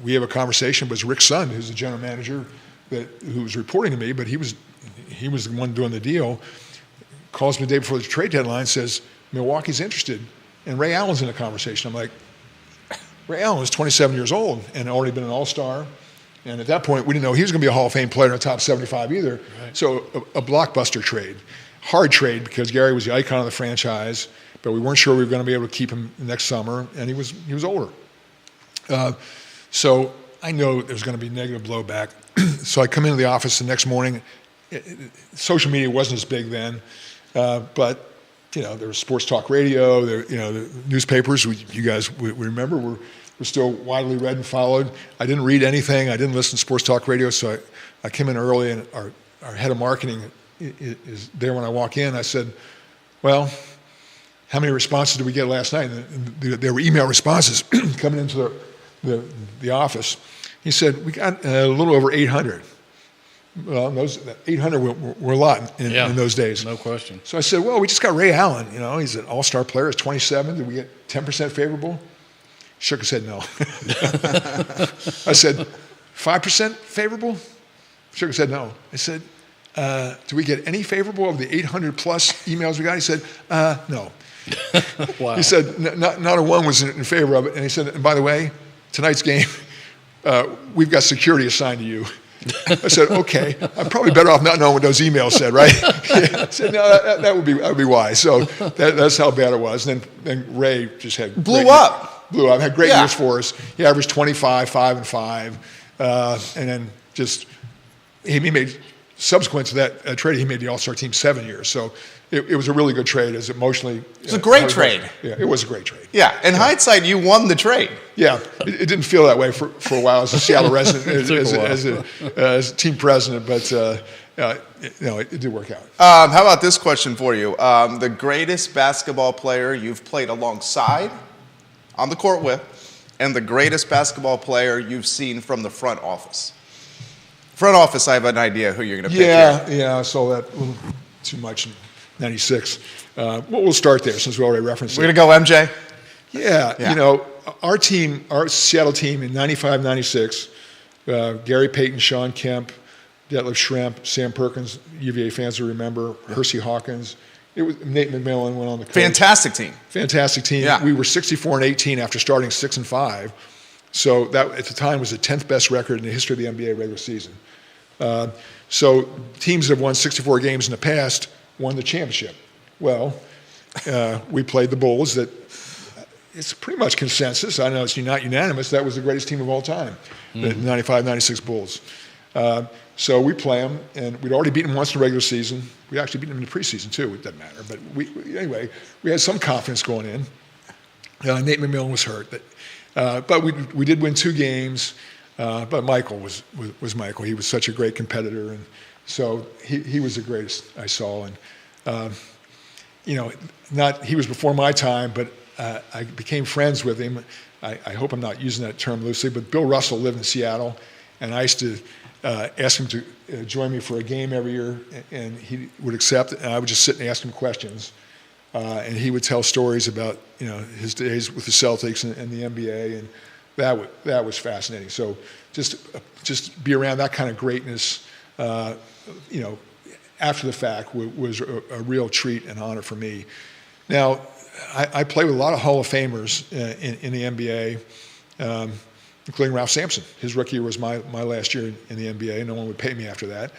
Speaker 3: we have a conversation with Rick Sund, who's the general manager who was reporting to me, but he was the one doing the deal. Calls me the day before the trade deadline, says, Milwaukee's interested. And Ray Allen's in the conversation. I'm like, Ray Allen was 27 years old and already been an all-star. And at that point, we didn't know he was going to be a Hall of Fame player in the top 75 either. Right. So a blockbuster trade. Hard trade, because Gary was the icon of the franchise, but we weren't sure we were going to be able to keep him next summer, and he was older. So I know there was going to be negative blowback. So I come into the office the next morning. Social media wasn't as big then, but there was sports talk radio. The newspapers. You guys we remember were still widely read and followed. I didn't read anything. I didn't listen to sports talk radio. So I came in early, and our head of marketing is there when I walk in. I said, "Well, how many responses did we get last night?" And there were email responses coming into the office. He said, "We got a little over 800." Well, those 800 were a lot in those days.
Speaker 2: No question.
Speaker 3: So I said, "Well, we just got Ray Allen. He's an all-star player. He's 27. Did we get 10% favorable?" Shook his head no. I said, 5% favorable? Sugar said no. I said, do we get any favorable of the 800 plus emails we got? He said, no.
Speaker 2: Wow.
Speaker 3: He said, not a one was in favor of it. And he said, and by the way, tonight's game, we've got security assigned to you. I said, okay, I'm probably better off not knowing what those emails said, right? I said, no, that would be wise. So that's how bad it was. And then Ray just had
Speaker 1: Blew up,
Speaker 3: had great
Speaker 1: Yeah.
Speaker 3: years for us. He averaged 25, 5 and 5, and then just he made subsequent to that trade. He made the All-Star team 7 years. So it was a really good trade. As emotionally, it
Speaker 1: was a great trade.
Speaker 3: Yeah, it was a great trade.
Speaker 1: Yeah, in hindsight, you won the trade.
Speaker 3: Yeah, it didn't feel that way for a while as a Seattle resident, as a team president, but it did work out.
Speaker 1: How about this question for you? The greatest basketball player you've played alongside, on the court with, and the greatest basketball player you've seen from the front office. Front office, I have an idea who you're going to pick here.
Speaker 3: Yeah, I saw that a little too much in '96. We'll start there since we already referenced it.
Speaker 1: We're going to go MJ?
Speaker 3: Yeah, you know, our team, our Seattle team in '95, '96, Gary Payton, Sean Kemp, Detlef Schrempf, Sam Perkins, UVA fans will remember, Hersey Hawkins. It was Nate McMillan went on the coach.
Speaker 1: Fantastic team.
Speaker 3: Fantastic team.
Speaker 1: Yeah.
Speaker 3: We were 64-18 after starting 6-5. So that at the time was the 10th best record in the history of the NBA regular season. So teams that have won 64 games in the past won the championship. Well, we played the Bulls. That it's pretty much consensus. I know it's not unanimous. That was the greatest team of all time, the 95-96 Bulls. So we play them, and we'd already beaten them once in the regular season. We actually beat them in the preseason too. It doesn't matter. But anyway, we had some confidence going in. Nate McMillan was hurt, but we did win 2 games. But Michael was Michael. He was such a great competitor, and so he was the greatest I saw. And he was before my time, but I became friends with him. I hope I'm not using that term loosely, but Bill Russell lived in Seattle, and I used to ask him to join me for a game every year, and he would accept, and I would just sit and ask him questions. And he would tell stories about his days with the Celtics and the NBA, and that was fascinating. So just be around that kind of greatness, after the fact was a real treat and honor for me. Now, I play with a lot of Hall of Famers in the NBA, including Ralph Sampson. His rookie year was my last year in the NBA. No one would pay me after that.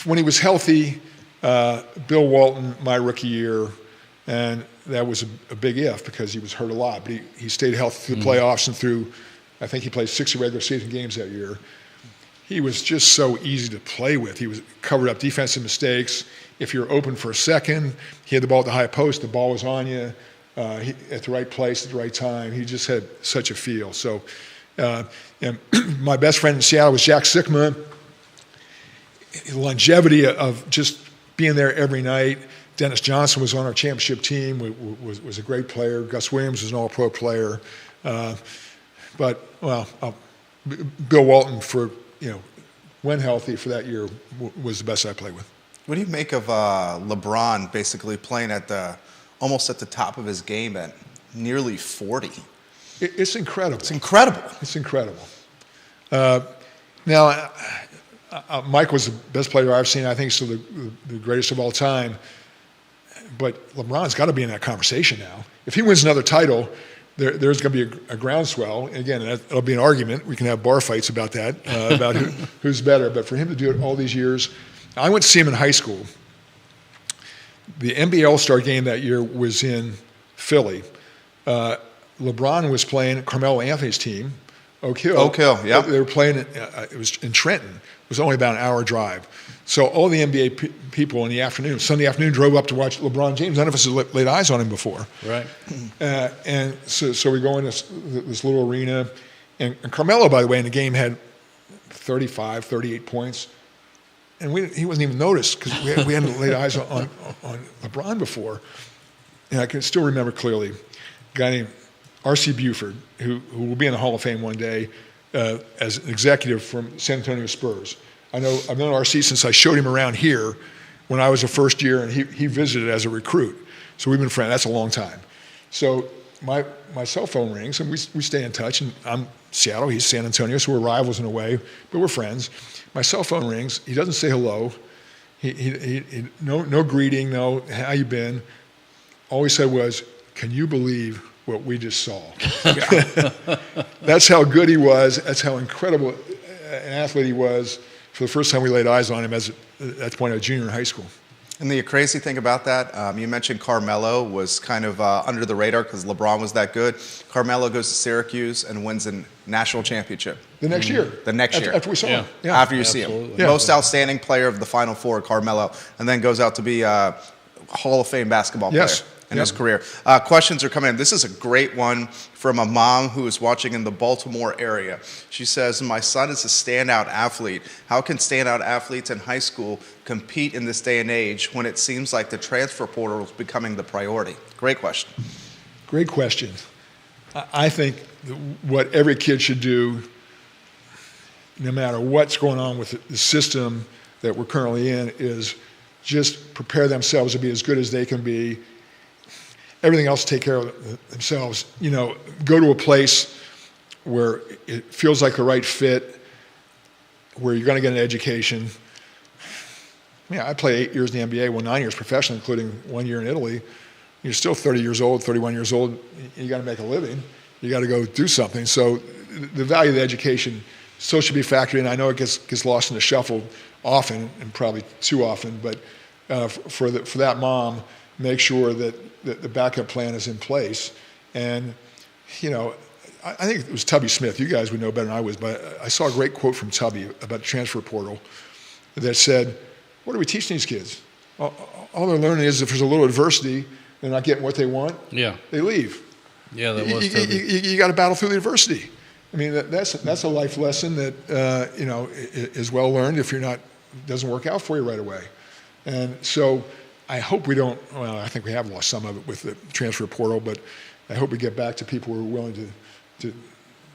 Speaker 3: When he was healthy, Bill Walton, my rookie year, and that was a big if because he was hurt a lot. But he stayed healthy through the playoffs and through, I think he played 60 regular season games that year. He was just so easy to play with. He was covered up defensive mistakes. If you're open for a second, he had the ball at the high post, the ball was on you, at the right place at the right time. He just had such a feel. So and my best friend in Seattle was Jack Sikma. The longevity of just being there every night. Dennis Johnson was on our championship team, was a great player. Gus Williams was an all-pro player. Bill Walton, when healthy for that year, was the best I played with.
Speaker 1: What do you make of LeBron basically playing almost at the top of his game at nearly 40?
Speaker 3: It's incredible.
Speaker 1: It's incredible.
Speaker 3: It's incredible. Now, Mike was the best player I've seen. I think he's still the greatest of all time. But LeBron's got to be in that conversation now. If he wins another title, there's going to be a groundswell. And again, it'll be an argument. We can have bar fights about that, about who's better. But for him to do it all these years, I went to see him in high school. The NBA All-Star game that year was in Philly. LeBron was playing Carmelo Anthony's team, Oak Hill.
Speaker 1: Oak Hill, yeah.
Speaker 3: They were playing, it was in Trenton. It was only about an hour drive. So all the NBA people in the afternoon, Sunday afternoon, drove up to watch LeBron James. None of us had laid eyes on him before.
Speaker 2: Right.
Speaker 3: And so we go in this little arena. And Carmelo, by the way, in the game had 35, 38 points. And he wasn't even noticed because we hadn't laid eyes on LeBron before. And I can still remember clearly a guy named R.C. Buford, who will be in the Hall of Fame one day as an executive from San Antonio Spurs. I've known R.C. since I showed him around here when I was a first year, and he visited as a recruit. So we've been friends. That's a long time. So my cell phone rings, and we stay in touch. And I'm Seattle, he's San Antonio, so we're rivals in a way, but we're friends. My cell phone rings. He doesn't say hello. He no greeting, no how you been. All he said was, "Can you believe what we just saw?" That's how good he was. That's how incredible an athlete he was. For the first time we laid eyes on him at that point, I was a junior in high school.
Speaker 1: And the crazy thing about that, you mentioned Carmelo was kind of under the radar because LeBron was that good. Carmelo goes to Syracuse and wins a national championship.
Speaker 3: The next year.
Speaker 1: The next year.
Speaker 3: After we saw him.
Speaker 2: Yeah.
Speaker 1: After you see him.
Speaker 2: Absolutely.
Speaker 3: Yeah.
Speaker 1: Most outstanding player of the Final Four, Carmelo, and then goes out to be a Hall of Fame basketball player
Speaker 3: Yes.
Speaker 1: in his career. Questions are coming in. This is a great one from a mom who is watching in the Baltimore area. She says, my son is a standout athlete. How can standout athletes in high school compete in this day and age when it seems like the transfer portal is becoming the priority? Great question.
Speaker 3: Great question. I think what every kid should do, no matter what's going on with the system that we're currently in, is just prepare themselves to be as good as they can be. Everything else take care of themselves. You know, go to a place where it feels like the right fit, where you're going to get an education. Yeah, I played 8 years in the NBA, well, 9 years professionally, including 1 year in Italy. You're still 30 years old, 31 years old. You got to make a living. You got to go do something. So the value of the education still should be factored in. I know it gets lost in the shuffle often, and probably too often, but for that mom, make sure that the backup plan is in place. And, you know, I think it was Tubby Smith. You guys would know better than I was, but I saw a great quote from Tubby about the transfer portal that said, what are we teaching these kids? All they're learning is if there's a little adversity, they're not getting what they want, they leave.
Speaker 2: Yeah, that was Tubby.
Speaker 3: You got to battle through the adversity. I mean, that's a life lesson that, you know, is well learned if doesn't work out for you right away. And so I hope we don't, well, I think we have lost some of it with the transfer portal, but I hope we get back to people who are willing to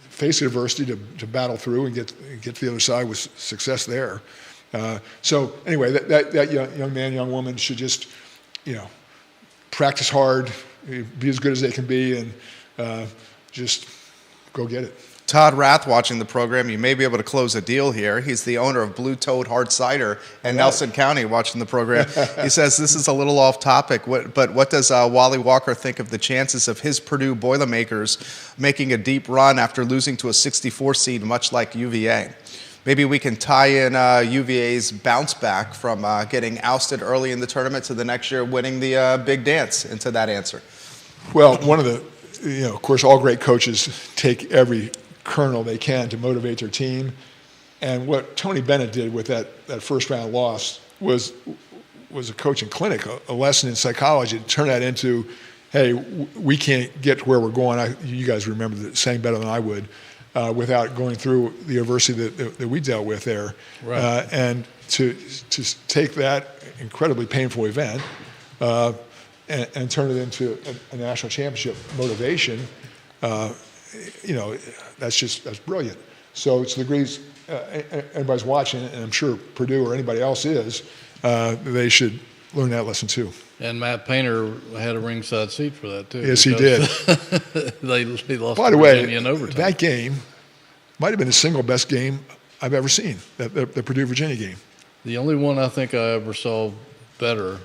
Speaker 3: face adversity, to battle through and get to the other side with success there. So anyway, that young man, young woman should just, you know, practice hard, be as good as they can be, and just go get it.
Speaker 1: Todd Rath watching the program. You may be able to close a deal here. He's the owner of Blue Toad Hard Cider in Nelson County watching the program. He says this is a little off topic, but what does Wally Walker think of the chances of his Purdue Boilermakers making a deep run after losing to a 64 seed, much like UVA? Maybe we can tie in UVA's bounce back from getting ousted early in the tournament to the next year winning the big dance into that answer.
Speaker 3: Well, one of the, you know, of course, all great coaches take every kernel they can to motivate their team. And what Tony Bennett did with that first round loss was a coaching clinic, a lesson in psychology to turn that into, hey, we can't get to where we're going. You guys remember the saying better than I would, without going through the adversity that we dealt with there.
Speaker 2: Right.
Speaker 3: And to take that incredibly painful event and turn it into a national championship motivation, you know, that's brilliant. So to the degrees everybody's watching, and I'm sure Purdue or anybody else is, they should learn that lesson too.
Speaker 2: And Matt Painter had a ringside seat for that too.
Speaker 3: Yes, he did.
Speaker 2: They lost
Speaker 3: By
Speaker 2: to
Speaker 3: the way,
Speaker 2: Virginia in overtime.
Speaker 3: that game might have been the single best game I've ever seen, the Purdue-Virginia game.
Speaker 2: The only one I think I ever saw better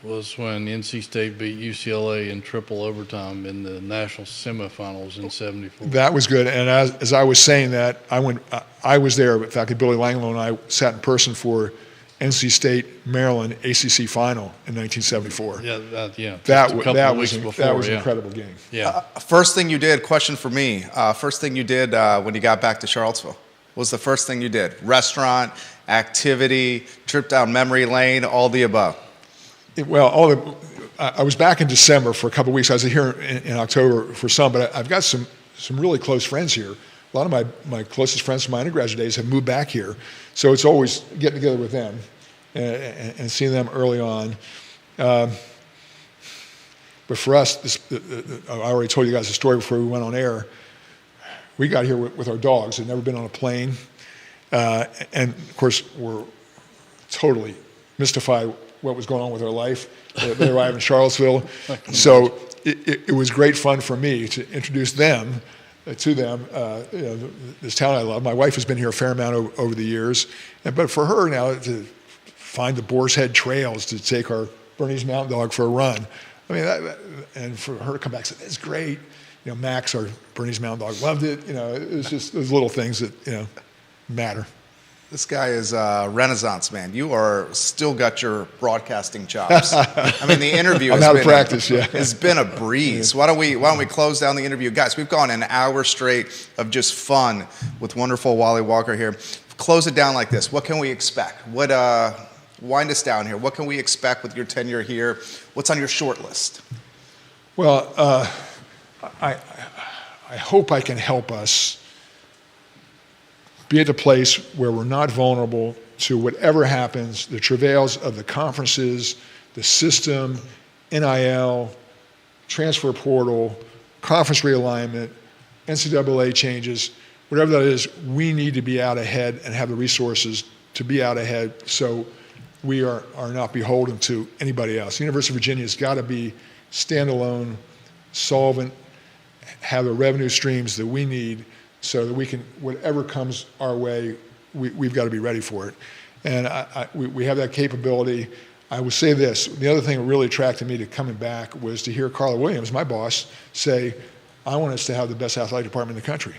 Speaker 2: was when NC State beat UCLA in triple overtime in the national semifinals in '74.
Speaker 3: That was good. And as I was saying that, I was there. In fact, Billy Langlow and I sat in person for NC State Maryland ACC final in 1974.
Speaker 2: Yeah,
Speaker 3: That
Speaker 2: was
Speaker 3: an incredible game.
Speaker 2: Yeah.
Speaker 1: First thing you did, question for me, first thing you did when you got back to Charlottesville? What was the first thing you did? Restaurant, activity, trip down memory lane, all the above?
Speaker 3: Well, I was back in December for a couple of weeks. I was here in October for some, but I've got some really close friends here. A lot of my closest friends from my undergraduate days have moved back here. So it's always getting together with them and seeing them early on. But for us, I already told you guys the story before we went on air. We got here with our dogs. Had never been on a plane. And, of course, we're totally mystified what was going on with their life. They arrived in Charlottesville. So it was great fun for me to introduce them to them, this town I love. My wife has been here a fair amount over the years. But for her now to find the Boar's Head trails to take our Bernese Mountain Dog for a run, I mean, and for her to come back and say, that's great. Max, our Bernese Mountain Dog, loved it. It was just those little things that, matter.
Speaker 1: This guy is a Renaissance man. You are still got your broadcasting chops. I mean, the interview has been a breeze. Why don't we close down the interview, guys? We've gone an hour straight of just fun with wonderful Wally Walker here. Close it down like this. What can we expect? Wind us down here. What can we expect with your tenure here? What's on your short list?
Speaker 3: Well, I hope I can help us be at the place where we're not vulnerable to whatever happens, the travails of the conferences, the system, NIL, transfer portal, conference realignment, NCAA changes, whatever that is. We need to be out ahead and have the resources to be out ahead so we are not beholden to anybody else. The University of Virginia has got to be standalone, solvent, have the revenue streams that we need so that we can, whatever comes our way, we've got to be ready for it. And we have that capability. I would say this, the other thing that really attracted me to coming back was to hear Carla Williams, my boss, say, I want us to have the best athletic department in the country.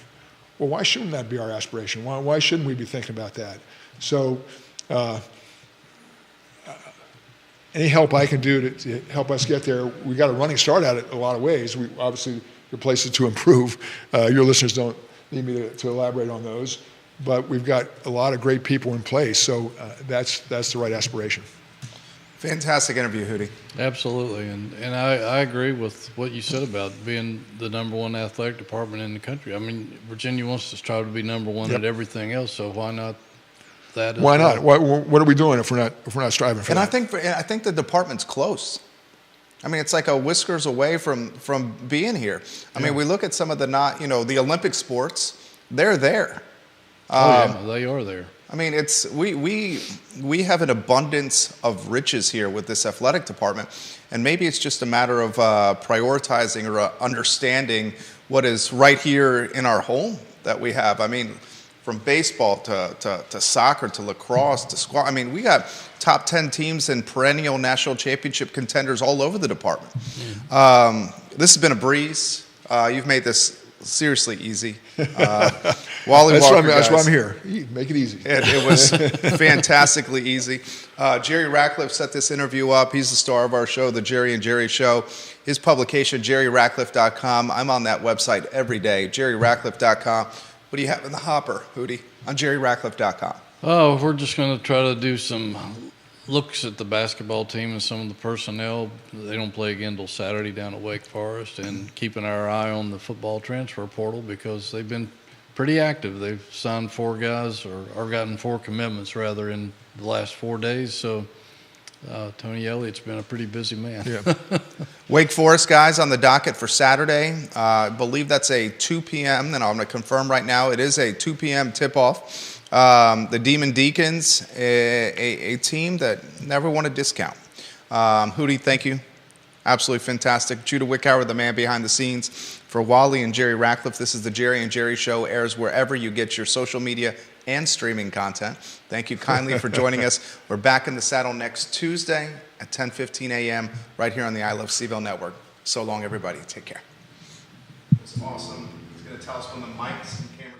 Speaker 3: Well, why shouldn't that be our aspiration? Why shouldn't we be thinking about that? So any help I can do to help us get there, we got a running start at it in a lot of ways. We obviously, there are places to improve. Your listeners don't need me to elaborate on those, but we've got a lot of great people in place, so that's the right aspiration.
Speaker 1: Fantastic interview, Hootie.
Speaker 2: Absolutely, and I agree with what you said about being the number one athletic department in the country. I mean, Virginia wants to strive to be number one at everything else, so why not that?
Speaker 3: Why not? What are we doing if we're not striving for that?
Speaker 1: And I think the department's close. I mean, it's like a whiskers away from being here. I mean, we look at some of the the Olympic sports, they're there.
Speaker 2: They are there.
Speaker 1: I mean, it's we have an abundance of riches here with this athletic department, and maybe it's just a matter of prioritizing or understanding what is right here in our home that we have. I mean, from baseball to soccer to lacrosse to squash. I mean, we got top 10 teams and perennial national championship contenders all over the department. This has been a breeze. You've made this seriously easy. Wally Walker,
Speaker 3: that's why I'm here. Make it easy.
Speaker 1: It was fantastically easy. Jerry Ratcliffe set this interview up. He's the star of our show, The Jerry and Jerry Show. His publication, jerryratcliffe.com. I'm on that website every day, jerryratcliffe.com. What do you have in the hopper, Hootie, on jerryratcliffe.com?
Speaker 2: Oh, we're just going to try to do some looks at the basketball team and some of the personnel. They don't play again until Saturday down at Wake Forest, and keeping our eye on the football transfer portal because they've been pretty active. They've signed 4 guys or gotten 4 commitments, rather, in the last 4 days. So Tony Elliott's been a pretty busy man.
Speaker 3: Yeah.
Speaker 1: Wake Forest, guys, on the docket for Saturday. I believe that's a 2 p.m., and I'm going to confirm right now. It is a 2 p.m. tip-off. The Demon Deacons, a team that never won a discount. Hootie, thank you. Absolutely fantastic. Judah Wickhauer, the man behind the scenes. For Wally and Jerry Ratcliffe, this is the Jerry and Jerry Show. Airs wherever you get your social media and streaming content. Thank you kindly for joining us. We're back in the saddle next Tuesday at 10:15 a.m. right here on the I Love CVille Network. So long, everybody. Take care. It was awesome. He's going to tell us when the mics and cameras